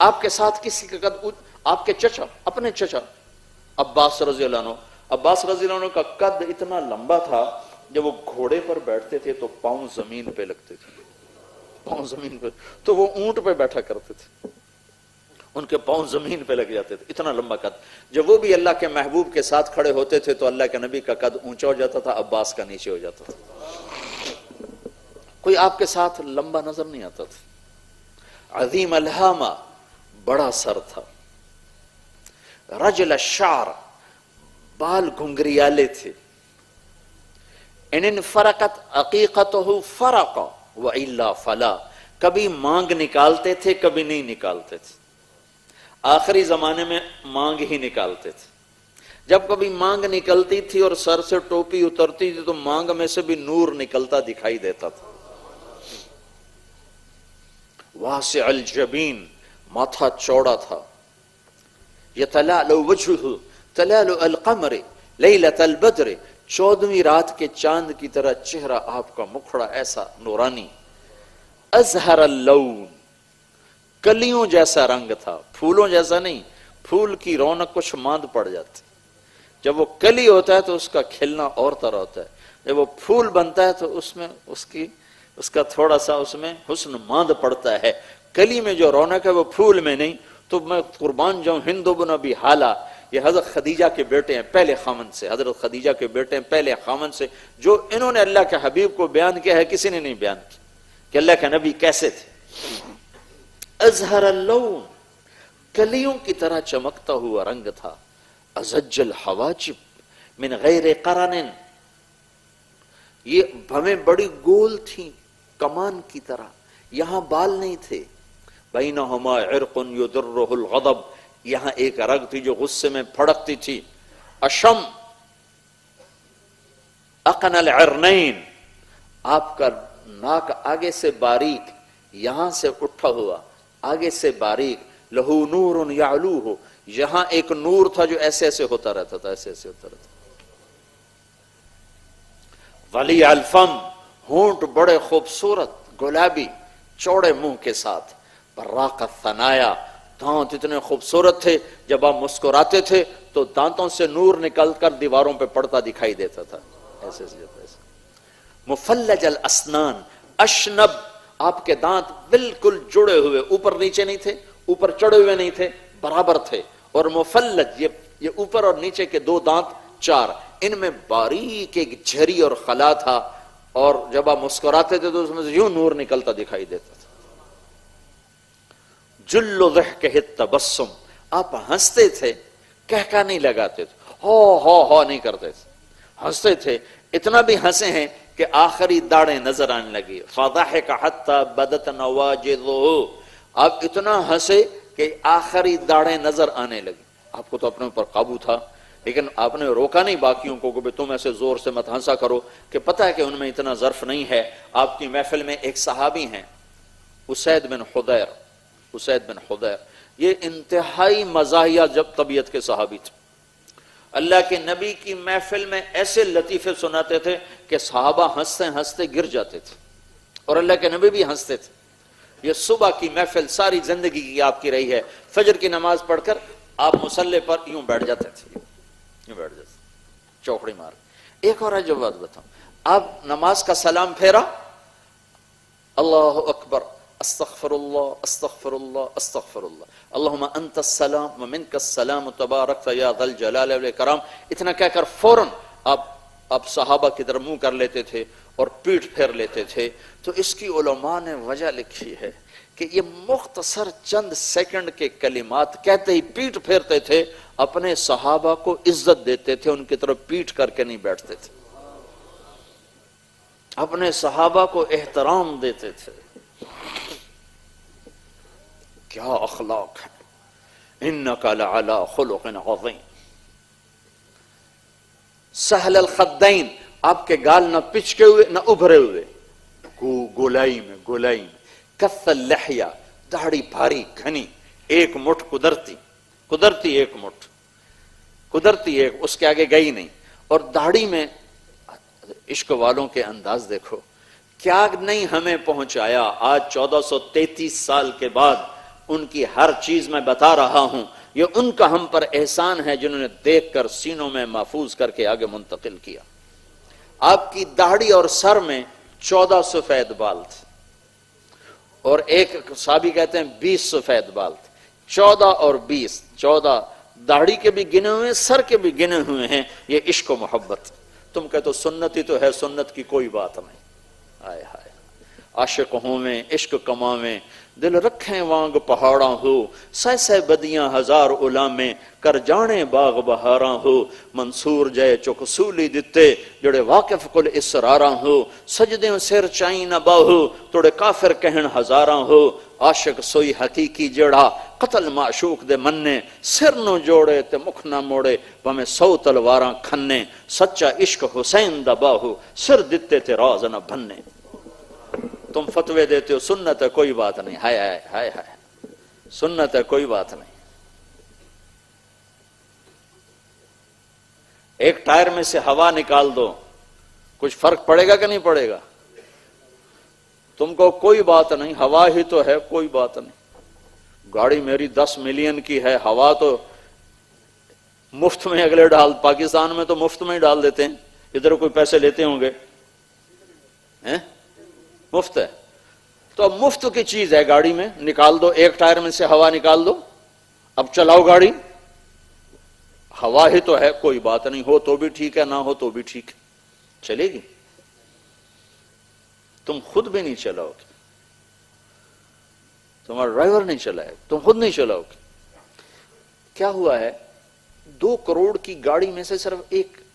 آپ کے ساتھ کسی کا قد، آپ کے چچا، اپنے چچا عباس رضی اللہ عنہ، عباس رضی اللہ عنہ کا قد اتنا لمبا تھا، جب وہ گھوڑے پر بیٹھتے تھے تو پاؤں زمین پہ لگتے تھے، پاؤں زمین پہ، تو وہ اونٹ پہ بیٹھا کرتے تھے، ان کے پاؤں زمین پہ لگ جاتے تھے، اتنا لمبا قد۔ جب وہ بھی اللہ کے محبوب کے ساتھ کھڑے ہوتے تھے تو اللہ کے نبی کا قد اونچا ہو جاتا تھا، عباس کا نیچے ہو جاتا تھا۔ کوئی آپ کے ساتھ لمبا نظر نہیں آتا تھا۔ عظیم الہامہ، بڑا سر تھا، رجل الشعر، بال گھنگریالے تھے، ان فرقت عقیقتہ فرق والا فلا، کبھی مانگ نکالتے تھے کبھی نہیں نکالتے تھے، آخری زمانے میں مانگ ہی نکالتے تھے۔ جب کبھی مانگ نکلتی تھی اور سر سے ٹوپی اترتی تھی تو مانگ میں سے بھی نور نکلتا دکھائی دیتا تھا۔ واسع الجبین، ماتھا چوڑا تھا، یتلألؤ وجہہ تلألؤ القمر لیلۃ البدر، 14ویں رات کے چاند کی طرح چہرہ آپ کا مکھڑا ایسا نورانی، ازہر اللون، کلیوں جیسا رنگ تھا، پھولوں جیسا نہیں، پھول کی رونق کچھ ماند پڑ جاتی، جب وہ کلی ہوتا ہے تو اس کا کھلنا اور طرح ہوتا ہے، جب وہ پھول بنتا ہے تو اس میں اس کا تھوڑا سا اس میں حسن ماند پڑتا ہے۔ کلی میں جو رونق ہے وہ پھول میں نہیں۔ تو میں قربان جاؤں، ہند بن ابی حالہ، یہ حضرت خدیجہ کے بیٹے ہیں پہلے خامن سے، حضرت خدیجہ کے بیٹے ہیں پہلے خامن سے، جو انہوں نے اللہ کے حبیب کو بیان کیا ہے، کسی نے نہیں بیان کیا کہ اللہ کے نبی کیسے تھے۔ ازہر اللون، کلیوں کی طرح چمکتا ہوا رنگ تھا، ازج الحواجب من غیر قرن، یہ بھویں بڑی گول تھیں کمان کی طرح، یہاں بال نہیں تھے، بینہما عرق یدرہ الغضب، یہاں ایک رگ تھی جو غصے میں پھڑکتی تھی، اشم اقن العرنین، آپ کا ناک آگے سے باریک، یہاں سے اٹھا ہوا، آگے سے باریک، لہو نور یعلوہ، یہاں ایک نور تھا جو ایسے ایسے ہوتا رہتا تھا، ایسے ایسے ہوتا رہتا تھا۔ ولی الفم، ہونٹ بڑے خوبصورت گلابی چوڑے منہ کے ساتھ، براق الثنایا، دانت اتنے خوبصورت تھے جب آپ مسکراتے تھے تو دانتوں سے نور نکل کر دیواروں پہ پڑتا دکھائی دیتا تھا، ایسے ایسے ایسے۔ مفلج الاسنان، اشنب، آپ کے دانت بالکل جڑے ہوئے، اوپر نیچے نہیں تھے، اوپر چڑھے ہوئے نہیں تھے، برابر تھے۔ اور مفلج، یہ اوپر اور نیچے کے دو دانت چار، ان میں باریک ایک جھری اور خلا تھا، اور جب آپ مسکراتے تھے تو اس میں سے یوں نور نکلتا دکھائی دیتا تھا۔ جل ضحکہ التبسم، آپ ہنستے تھے، کہکا نہیں لگاتے تھے، ہو نہیں کرتے تھے، ہنستے تھے، اتنا بھی ہنسے ہیں کہ آخری داڑیں نظر آنے لگی۔ فضحک حتی بدت نواجذہ، آپ اتنا ہنسے کہ آخری داڑیں نظر آنے لگی۔ آپ کو تو اپنے اوپر قابو تھا، لیکن آپ نے روکا نہیں باقیوں کو کہ تم ایسے زور سے مت ہنسا کرو، کہ پتہ ہے کہ ان میں اتنا ظرف نہیں ہے۔ آپ کی محفل میں ایک صحابی ہیں اسید بن حضیر، یہ انتہائی مزاحیہ جب طبیعت کے صحابی تھے، اللہ کے نبی کی محفل میں ایسے لطیفے سناتے تھے کہ صحابہ ہنستے ہنستے گر جاتے تھے، اور اللہ کے نبی بھی ہنستے تھے۔ یہ صبح کی محفل ساری زندگی کی آپ کی رہی ہے، فجر کی نماز پڑھ کر آپ مصلی پر یوں بیٹھ جاتے تھے، چوکڑی مار۔ ایک اور عجب بات بتاؤں، آپ نماز کا سلام پھیرا، اللہ اکبر، استغفر اللہ استغفر اللہ استغفر اللہ، اللہم انت السلام ومنک السلام تبارک یا ذا الجلال والاکرام، اتنا کہہ کر فوراً آپ صحابہ کی طرف منہ کر لیتے تھے اور پیٹھ پھیر لیتے تھے۔ تو اس کی علماء نے وجہ لکھی ہے کہ یہ مختصر چند سیکنڈ کے کلمات کہتے ہی پیٹھ پھیرتے تھے، اپنے صحابہ کو عزت دیتے تھے، ان کی طرف پیٹھ کر کے نہیں بیٹھتے تھے، اپنے صحابہ کو احترام دیتے تھے۔ کیا اخلاق ہے، انک لعلی خلق عظیم۔ سہل الخدین، آپ کے گال نہ پچکے ہوئے نہ ابھرے ہوئے، گولائی میں کث اللحیہ، داڑھی بھاری گھنی، ایک مٹھ قدرتی ایک مٹھ قدرتی ایک، اس کے آگے گئی نہیں۔ اور داڑھی میں عشق والوں کے انداز دیکھو، کیا نہیں ہمیں پہنچایا۔ آج 1433 سال کے بعد ان کی ہر چیز میں بتا رہا ہوں، یہ ان کا ہم پر احسان ہے جنہوں نے دیکھ کر سینوں میں محفوظ کر کے آگے منتقل کیا۔ آپ کی داڑھی اور سر میں 14 سفید بال تھے، اور ایک صحابی کہتے ہیں 20 سفید بال تھے۔ 14 اور 20، 14 داڑھی کے بھی گنے ہوئے ہیں، سر کے بھی گنے ہوئے ہیں۔ یہ عشق و محبت، تم کہتے ہو سنت ہی تو ہے، سنت کی کوئی بات نہیں۔ آئے ہائے، عاشق ہوویں عشق کماویں، دل رکھیں وانگ پہاڑاں ہو، سہ بدیاں ہزار علامیں، کر جانے باغ بہاراں ہو، منصور جے چک سولی دتے، جڑے واقف کل اسراراں ہو، سجدیں سر چائیں نہ باہو، توڑے کافر کہن ہزاراں ہو، عاشق سوئی حقیقی جڑا، قتل معشوق دے مننے، سر نو جوڑے تے مکھ نہ موڑے، بھمیں 100 تلواراں کھنے، سچا عشق حسین دا باہو، سر دتے تے راز نہ بھنے۔ تم فتوے دیتے ہو سنت ہے کوئی بات نہیں، ہائے ہائے ہائے ہائے، سنت ہے کوئی بات نہیں۔ ایک ٹائر میں سے ہوا نکال دو، کچھ فرق پڑے گا کہ نہیں پڑے گا؟ تم کو کوئی بات نہیں، ہوا ہی تو ہے، کوئی بات نہیں۔ گاڑی میری 10 ملین کی ہے، ہوا تو مفت میں اگلے ڈال، پاکستان میں تو مفت میں ہی ڈال دیتے ہیں، ادھر کوئی پیسے لیتے ہوں گے، مفت ہے۔ تو اب مفت کی چیز ہے، گاڑی میں نکال دو، ایک ٹائر میں سے ہوا نکال دو، اب چلاؤ گاڑی، ہوا ہی تو ہے، کوئی بات نہیں، ہو تو بھی ٹھیک ہے، نہ ہو تو بھی ٹھیک ہے، چلے گی۔ تم خود بھی نہیں چلاؤ گے، تمہارا ڈرائیور نہیں چلائے، تم خود نہیں چلاؤ گے۔ کیا ہوا ہے، 2 کروڑ کی گاڑی میں سے صرف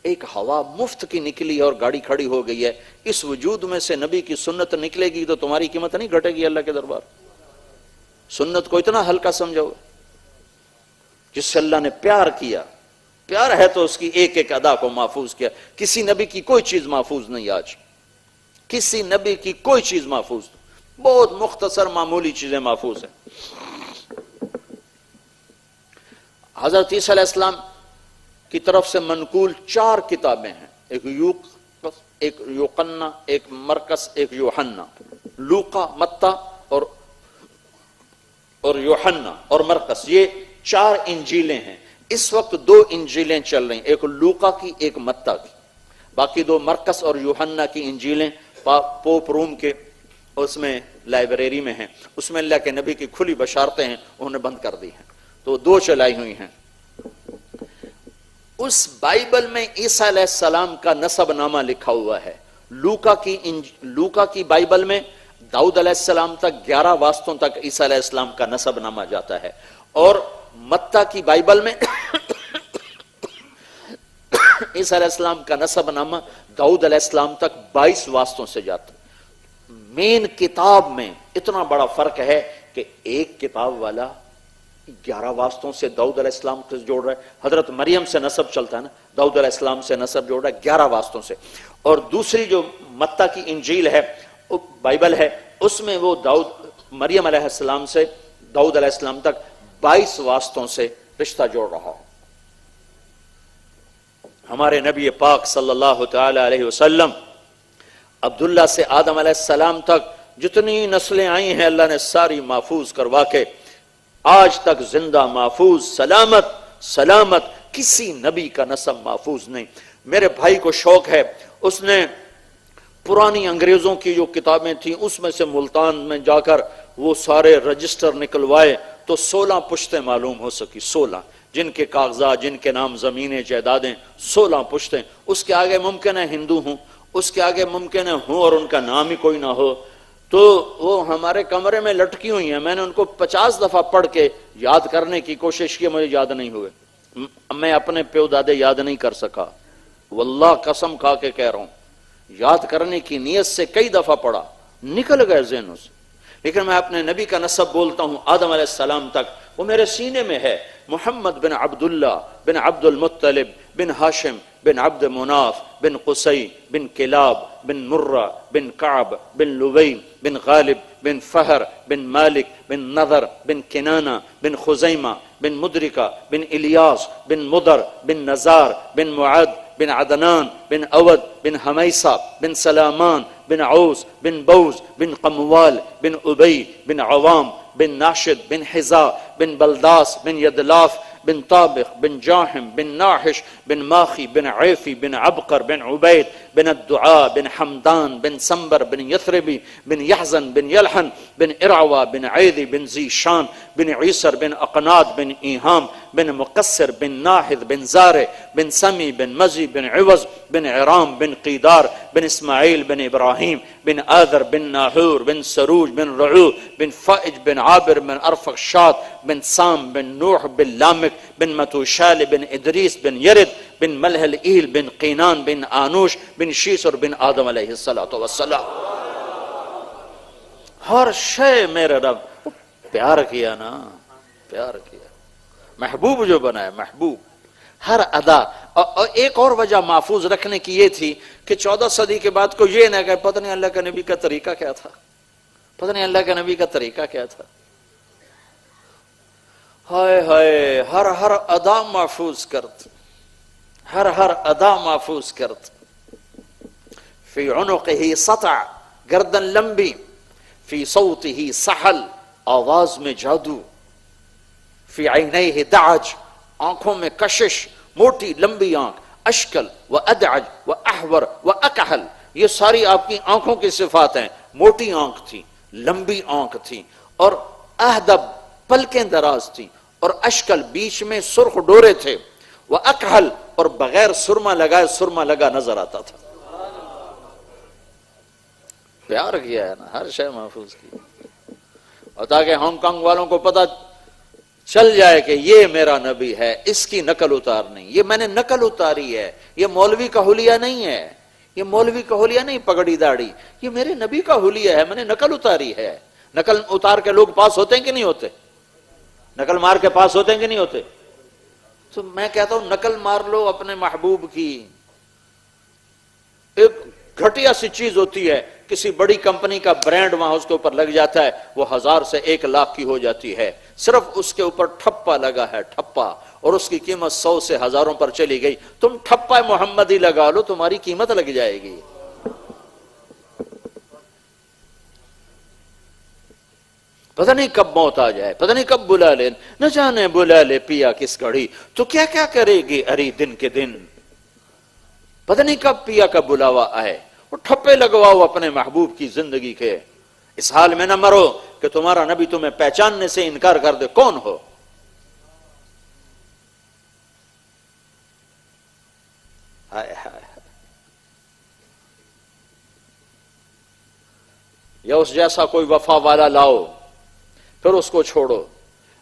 ایک ہوا مفت کی نکلی ہے اور گاڑی کھڑی ہو گئی ہے۔ اس وجود میں سے نبی کی سنت نکلے گی تو تمہاری قیمت نہیں گھٹے گی اللہ کے دربار۔ سنت کو اتنا ہلکا سمجھو، جس سے اللہ نے پیار کیا، پیار ہے تو اس کی ایک ایک ادا کو محفوظ کیا۔ کسی نبی کی کوئی چیز محفوظ نہیں، آج کسی نبی کی کوئی چیز محفوظ نہیں۔ بہت مختصر معمولی چیزیں محفوظ ہیں۔ حضرت عیسیٰ علیہ السلام کی طرف سے منقول 4 کتابیں ہیں، ایک یوحنا، ایک مرکس، ایک یوحنا، لوقا، متی اور یوحنا اور مرکس، یہ 4 انجیلیں ہیں۔ اس وقت 2 انجیلیں چل رہی ہیں، ایک لوقا کی، ایک متی کی، باقی 2 مرکس اور یوحنا کی انجیلیں پوپ روم کے اس میں لائبریری میں ہیں، اس میں اللہ کے نبی کی کھلی بشارتیں ہیں، انہوں نے بند کر دی ہیں، تو 2 چلائی ہوئی ہیں۔ اس بائبل میں عیسیٰ علیہ السلام کا نسب نامہ لکھا ہوا ہے۔ لوقا کی بائبل میں داؤد علیہ السلام تک 11 واسطوں تک عیسیٰ علیہ السلام کا نسب نامہ جاتا ہے، اور متی کی بائبل میں عیسیٰ علیہ السلام کا نسب نامہ داؤد علیہ السلام تک 22 واسطوں سے جاتا ہے۔ مین کتاب میں اتنا بڑا فرق ہے کہ ایک کتاب والا 11 واسطوں سے داؤد علیہ السلام سے جوڑ رہا ہے، حضرت مریم سے نسب چلتا ہے نا، داؤد علیہ السلام سے نسب جوڑ رہا ہے 11 واسطوں سے، اور دوسری جو متی کی انجیل ہے، بائبل ہے، اس میں وہ مریم علیہ السلام سے داؤد علیہ السلام تک 22 واسطوں سے رشتہ جوڑ رہا ہے۔ ہمارے نبی پاک صلی اللہ تعالی علیہ وسلم عبداللہ سے آدم علیہ السلام تک جتنی نسلیں آئی ہیں اللہ نے ساری محفوظ کروا کے آج تک زندہ، محفوظ، سلامت کسی نبی کا نسب محفوظ نہیں۔ میرے بھائی کو شوق ہے، اس نے پرانی انگریزوں کی جو کتابیں تھیں اس میں سے ملتان میں جا کر وہ سارے رجسٹر نکلوائے تو 16 پشتیں معلوم ہو سکی، 16 جن کے کاغذات، جن کے نام، زمینیں، جائیدادیں، 16 پشتیں۔ اس کے آگے ممکن ہے ہندو ہوں، اس کے آگے ممکن ہے ہوں اور ان کا نام ہی کوئی نہ ہو، تو وہ ہمارے کمرے میں لٹکی ہوئی ہیں، میں نے ان کو 50 دفعہ پڑھ کے یاد کرنے کی کوشش کی، مجھے یاد نہیں ہوئے، میں اپنے پیو دادے یاد نہیں کر سکا، واللہ قسم کھا کے کہہ رہا ہوں، یاد کرنے کی نیت سے کئی دفعہ پڑھا، نکل گئے ذہنوں سے، لیکن میں اپنے نبی کا نسب بولتا ہوں آدم علیہ السلام تک، وہ میرے سینے میں ہے، محمد بن عبداللہ بن عبد المطلب بن ہاشم بن عبد مناف بن قصی بن کلاب بن مرہ بن کعب بن لوی بن غالب بن فہر بن مالک بن نضر بن کنانہ بن خزیمہ بن مدرکہ بن الیاس بن مدر بن نزار بن معد بن عدنان بن اود بن حمیسہ بن سلامان بن عوس بن بوز بن قموال بن ابی بن عوام بن ناشد بن حزا بن بلداس بن یدلاف بن طابخ بن جاحم بن ناحش بن ماخی بن عیفی بن عبقر بن عبید بن الدعاء بن حمدان بن سنبر بن یثربی بن یحزن بن یلحن بن ارعوا بن عیدی بن ذی شان بن عیسر بن اقناد بن ایہام بن مقصر بن ناحد بن زارع بن سمی بن مزی بن عوض بن عرام بن قیدار بن اسماعیل بن ابراہیم بن آذر بن ناحور بن سروج بن رعو بن فائج بن عابر بن ارفخشاد بن سام بن نوح بن لامک بن متوشال بن ادریس بن یرد بن ملحل ایل بن قینان بن آنوش بن شیسر بن آدم علیہ السلام۔ ہر شے میرے رب پیار کیا نا، پیار کیا، محبوب جو بنا ہے، محبوب، ہر ادا۔ اور ایک اور وجہ محفوظ رکھنے کی یہ تھی کہ 14 صدی کے بعد کو یہ نہ کہ پتہ نہیں اللہ کے نبی کا طریقہ کیا تھا، پتہ نہیں اللہ کے نبی کا طریقہ کیا تھا، ہائے ہائے، ہر ادا محفوظ کرت، ہر ادا محفوظ کرت۔ فی عنقہ سطع، گردن لمبی، فی صوتہ سحل، آواز میں جادو، فی عینیہ دعج، آنکھوں میں کشش، موٹی لمبی آنکھ، اشکل و ادعج و احور و اکحل، یہ ساری آپ کی آنکھوں کی صفات ہیں، موٹی آنکھ تھی، لمبی آنکھ تھی، اور اہدب، پلکیں دراز تھی، اور اشکل، بیچ میں سرخ ڈورے تھے، وہ اکحل، اور بغیر سرما لگائے سرما لگا نظر آتا تھا۔ پیار کیا ہے نا، ہر شے محفوظ کی، اور تاکہ ہانگ کانگ والوں کو پتہ چل جائے کہ یہ میرا نبی ہے، اس کی نقل اتار نہیں، یہ میں نے نقل اتاری ہے، یہ مولوی کا حلیہ نہیں ہے، یہ مولوی کا حلیہ نہیں پگڑی داڑھی، یہ میرے نبی کا حلیہ ہے، میں نے نقل اتاری ہے۔ نقل اتار کے لوگ پاس ہوتے ہیں کہ نہیں ہوتے؟ نقل مار کے پاس ہوتے ہیں کہ نہیں ہوتے؟ تو میں کہتا ہوں نقل مار لو اپنے محبوب کی۔ ایک گھٹیا سی چیز ہوتی ہے کسی بڑی کمپنی کا برانڈ وہاں اس کے اوپر لگ جاتا ہے، وہ 1000 سے 1 لاکھ کی ہو جاتی ہے، صرف اس کے اوپر ٹھپا لگا ہے، ٹھپا، اور اس کی قیمت 100 سے ہزاروں پر چلی گئی۔ تم ٹھپا محمدی لگا لو، تمہاری قیمت لگ جائے گی۔ پتہ نہیں کب موت آ جائے، پتہ نہیں کب بلا لے، نہ جانے بلا لے پیا کس گھڑی، تو کیا کیا کرے گی اری دن کے دن، پتہ نہیں کب پیا کا بلاوا آئے۔ وہ ٹھپے لگواؤ اپنے محبوب کی زندگی کے، اس حال میں نہ مرو کہ تمہارا نبی تمہیں پہچاننے سے انکار کر دے کون ہو۔ ہائے ہائے، یا اس جیسا کوئی وفا والا لاؤ پھر اس کو چھوڑو،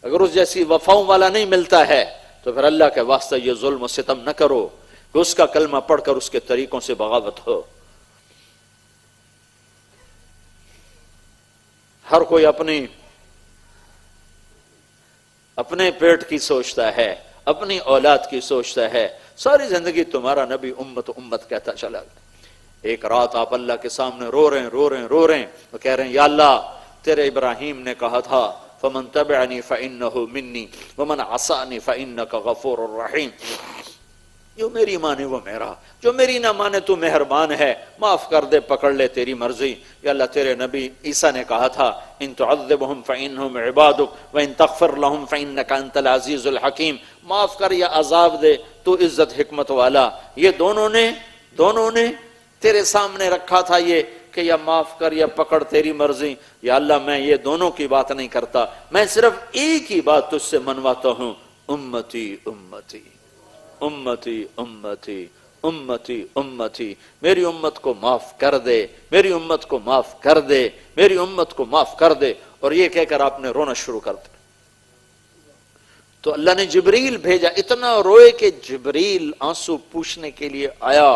اگر اس جیسی وفاؤں والا نہیں ملتا ہے تو پھر اللہ کے واسطے یہ ظلم و ستم نہ کرو کہ اس کا کلمہ پڑھ کر اس کے طریقوں سے بغاوت ہو۔ ہر کوئی اپنے پیٹ کی سوچتا ہے، اپنی اولاد کی سوچتا ہے، ساری زندگی تمہارا نبی امت امت کہتا چلا گیا۔ ایک رات آپ اللہ کے سامنے رو رہے ہیں، وہ کہہ رہے ہیں یا اللہ، تیرے ابراہیم نے کہا تھا فمن تبعنی فإنہ منی ومن عصانی فإنک غفور الرحیم، جو میری مانے وہ میرا، جو میری نہ مانے تو مہربان ہے، معاف کر دے، پکڑ لے، تیری مرضی۔ یا اللہ، تیرے نبی عیسیٰ نے کہا تھا ان تعذبہم فإنہم عبادک وإن تغفر لہم فإنک انت العزیز الحکیم، معاف کر یا عذاب دے، تو عزت حکمت والا۔ یہ دونوں نے تیرے سامنے رکھا تھا یہ کہ یا معاف کر یا پکڑ، تیری مرضی۔ یا اللہ، میں یہ دونوں کی بات نہیں کرتا، میں صرف ایک ہی بات تجھ سے منواتا ہوں، امتی امتی امتی امتی امتی امتی، میری امت کو معاف کر دے، میری امت کو معاف کر دے، میری امت کو معاف کر دے۔ اور یہ کہہ کر آپ نے رونا شروع کر دیا تو اللہ نے جبریل بھیجا، اتنا روئے کہ جبریل آنسو پوچھنے کے لیے آیا،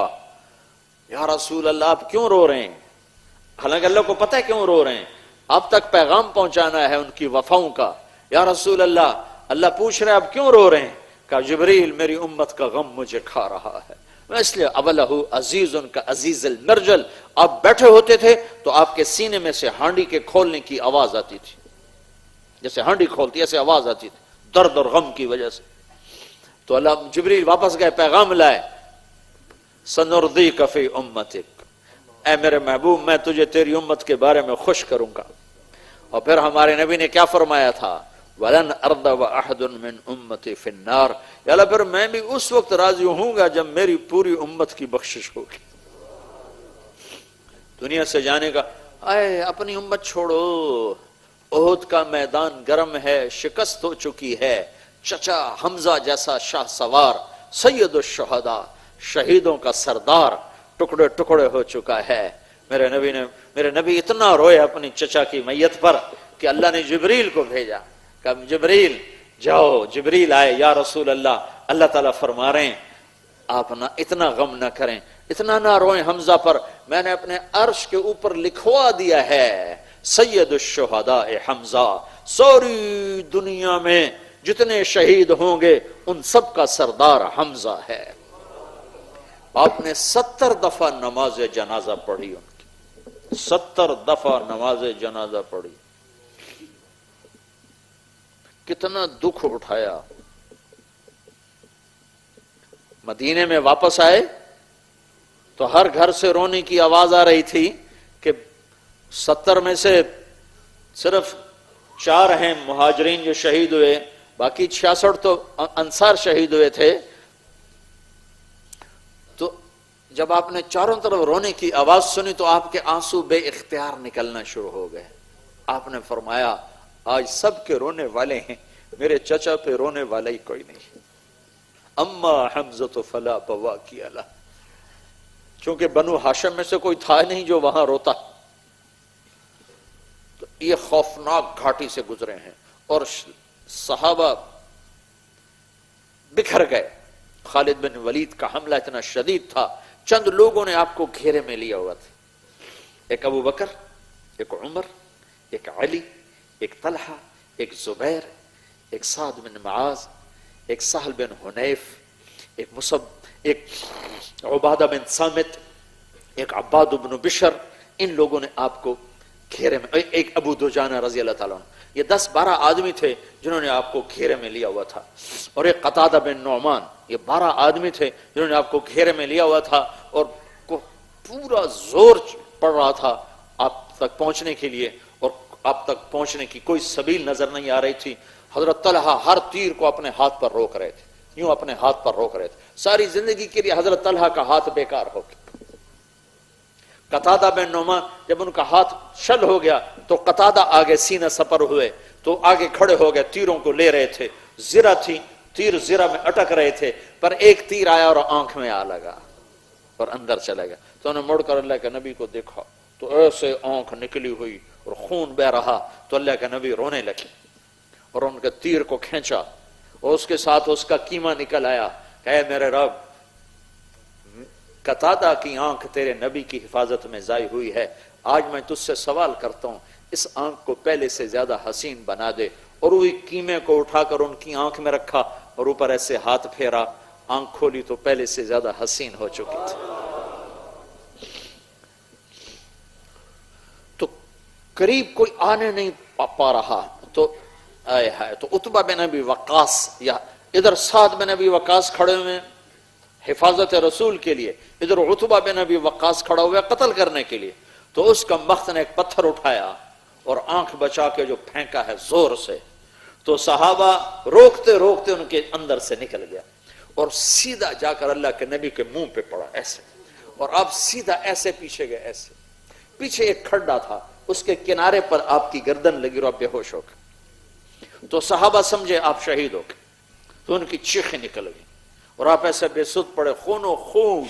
یا رسول اللہ آپ کیوں رو رہے ہیں؟ حالانکہ اللہ کو پتہ ہے کیوں رو رہے ہیں، آپ تک پیغام پہنچانا ہے ان کی وفاؤں کا۔ یا رسول اللہ پوچھ رہے ہیں آپ کیوں رو رہے ہیں؟ کہا جبریل، میری امت کا غم مجھے کھا رہا ہے، میں اس لیے اولہ عزیز ان کا عزیز المرجل، آپ بیٹھے ہوتے تھے تو آپ کے سینے میں سے ہانڈی کے کھولنے کی آواز آتی تھی، جیسے ہانڈی کھولتی ایسے آواز آتی تھی، درد اور غم کی وجہ سے۔ تو اللہ جبریل واپس گئے، پیغام لائے، سنردیک فی امتک، اے میرے محبوب میں تجھے تیری امت کے بارے میں خوش کروں گا۔ اور پھر ہمارے نبی نے کیا فرمایا تھا، وَلَنْ أَرْضَ وَأَحَدٌ مِّنْ أُمَّتِي فِي النَّارِ، یا اللہ پھر میں بھی اس وقت راضی ہوں گا جب میری پوری امت کی بخشش ہوگی۔ دنیا سے جانے کا، اے اپنی امت چھوڑو، احد کا میدان گرم ہے، شکست ہو چکی ہے، چچا حمزہ جیسا شاہ سوار، سید الشہداء، شہیدوں کا سردار، ٹکڑے ٹکڑے ہو چکا ہے۔ میرے نبی اتنا روئے اپنی چچا کی میت پر کہ اللہ نے جبریل کو بھیجا، کہ جبریل جاؤ۔ جبریل آئے، یا رسول اللہ تعالیٰ فرما رہے ہیں آپ نہ اتنا غم نہ کریں، اتنا نہ روئیں حمزہ پر، میں نے اپنے عرش کے اوپر لکھوا دیا ہے سید الشہداء حمزہ، ساری دنیا میں جتنے شہید ہوں گے ان سب کا سردار حمزہ ہے۔ آپ نے 70 دفعہ نماز جنازہ پڑھی، ان کی 70 دفعہ نماز جنازہ پڑھی، کتنا دکھ اٹھایا۔ مدینے میں واپس آئے تو ہر گھر سے رونے کی آواز آ رہی تھی کہ 70 میں سے صرف 4 ہیں مہاجرین جو شہید ہوئے، باقی 66 تو انصار شہید ہوئے تھے۔ تو جب آپ نے چاروں طرف رونے کی آواز سنی تو آپ کے آنسو بے اختیار نکلنا شروع ہو گئے۔ آپ نے فرمایا آج سب کے رونے والے ہیں، میرے چچا پہ رونے والا ہی کوئی نہیں۔ اما حمزہ فلا بواکی علیہ، چونکہ بنو ہاشم میں سے کوئی تھا نہیں جو وہاں روتا، تو یہ خوفناک گھاٹی سے گزرے ہیں اور صحابہ بکھر گئے۔ خالد بن ولید کا حملہ اتنا شدید تھا، چند لوگوں نے آپ کو گھیرے میں لیا ہوا تھا، ایک ابو بکر، ایک عمر، ایک علی، ایک طلحہ، ایک زبیر، ایک سعد بن معاذ، ایک سہل بن حنیف، ایک مصب، ایک عبادہ بن صامت، ایک عباد بن بشر، ان لوگوں نے آپ کو گھیرے میں، ایک ابو دجانہ رضی اللہ تعالیٰ عنہ، یہ 10-12 آدمی تھے جنہوں نے آپ کو گھیرے میں لیا ہوا تھا، اور ایک قتادہ بن نعمان، یہ 12 آدمی تھے جنہوں نے آپ کو گھیرے میں لیا ہوا تھا، اور پورا زور پڑ رہا تھا آپ تک پہنچنے کے لیے، اور آپ تک پہنچنے کی کوئی سبیل نظر نہیں آ رہی تھی۔ حضرت طلحہ ہر تیر کو اپنے ہاتھ پر روک رہے تھے، یوں اپنے ہاتھ پر روک رہے تھے، ساری زندگی کے لیے حضرت طلحہ کا ہاتھ بیکار ہو گیا۔ قتادہ بن نعمان جب ان کا ہاتھ شل ہو گیا تو قتادہ آگے سینہ سپر ہوئے، تو آگے کھڑے ہو گئے، تیروں کو لے رہے تھے، زرہ تھی، تیر زرہ میں اٹک رہے تھے، پر ایک تیر آیا اور آنکھ میں آ لگا اور اندر چلا گیا۔ تو انہوں نے مڑ کر اللہ کے نبی کو دیکھا تو ایسے آنکھ نکلی ہوئی اور خون بہ رہا، تو اللہ کے نبی رونے لگے اور ان کے تیر کو کھینچا، اور اس کے ساتھ اس کا کیما نکل آیا کہ اے میرے رب، قتادہ کی آنکھ تیرے نبی کی حفاظت میں ضائع ہوئی ہے، آج میں تجھ سے سوال کرتا ہوں، اس آنکھ کو پہلے سے زیادہ حسین بنا دے۔ اور وہی کیمے کو اٹھا کر ان کی آنکھ میں رکھا اور اوپر ایسے ہاتھ پھیرا، آنکھ کھولی تو پہلے سے زیادہ حسین ہو چکی تھی۔ تو قریب کوئی آنے نہیں پا رہا، تو آئے ہائے، تو عتبہ بن ابی وقاص، یا ادھر سعد بن ابی وقاص کھڑے ہوئے حفاظت رسول کے لیے، ادھر عتبہ بن ابی وقاص کھڑا ہوا قتل کرنے کے لیے، تو اس کا مخت نے ایک پتھر اٹھایا اور آنکھ بچا کے جو پھینکا ہے زور سے، تو صحابہ روکتے روکتے ان کے اندر سے نکل گیا اور سیدھا جا کر اللہ کے نبی کے منہ پہ پڑا ایسے، اور آپ سیدھا ایسے پیچھے گئے، ایسے پیچھے ایک کھڈا تھا، اس کے کنارے پر آپ کی گردن لگی اور آپ بے ہوش ہو گئے، تو صحابہ سمجھے آپ شہید ہو گئے، تو ان کی چیخیں نکل گئی اور آپ ایسے بے سود پڑے، خون و خون۔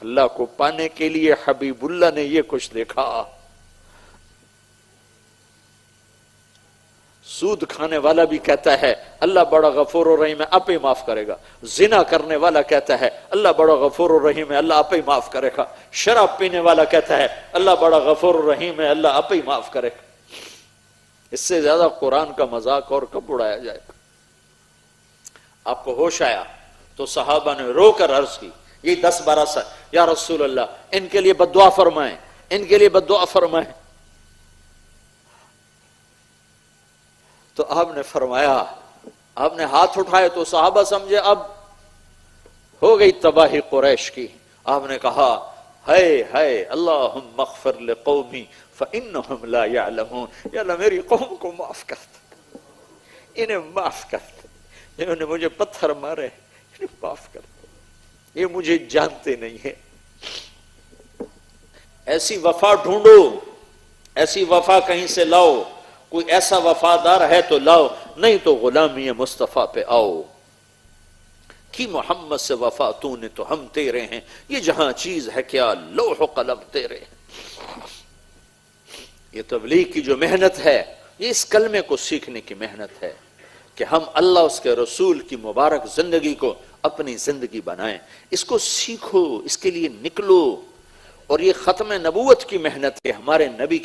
اللہ کو پانے کے لیے حبیب اللہ نے یہ کچھ دیکھا، سود کھانے والا بھی کہتا ہے اللہ بڑا غفور و رحیم ہے، آپ ہی معاف کرے گا، زنا کرنے والا کہتا ہے اللہ بڑا غفور و رحیم ہے، اللہ آپ ہی معاف کرے گا، شراب پینے والا کہتا ہے اللہ بڑا غفور و رحیم ہے، اللہ آپ ہی معاف کرے گا۔ اس سے زیادہ قرآن کا مذاق اور کب اڑایا جائے گا؟ آپ کو ہوش آیا تو صحابہ نے رو کر عرض کی، یہ 10-12 سال، یا رسول اللہ ان کے لیے بد دعا فرمائیں، ان کے لیے بد دعا فرمائیں۔ تو آپ نے فرمایا، آپ نے ہاتھ اٹھائے تو صحابہ سمجھے اب ہو گئی تباہی قریش کی۔ آپ نے کہا ہائے ہائے اللہم اغفر لقومی فانہم لا یعلمون، یا اللہ میری قوم کو معاف کر دے، انہیں معاف کر دے، جنہوں نے مجھے پتھر مارے انہیں معاف کر دے، یہ مجھے جانتے نہیں ہیں۔ ایسی وفا ڈھونڈو، ایسی وفا کہیں سے لاؤ، کوئی ایسا وفادار ہے تو لاؤ، نہیں تو غلامی مصطفیٰ پہ آؤ۔ کی محمد سے وفا تو نے تو ہم تیرے ہیں، یہ جہاں چیز ہے کیا لوح و قلم تیرے ہیں۔ یہ تبلیغ کی جو محنت ہے، یہ اس کلمے کو سیکھنے کی محنت ہے کہ ہم اللہ اس کے رسول کی مبارک زندگی کو اپنی زندگی بنائیں، اس کو سیکھو، اس کے لیے نکلو۔ اور یہ ختم نبوت کی محنت ہے، ہمارے نبی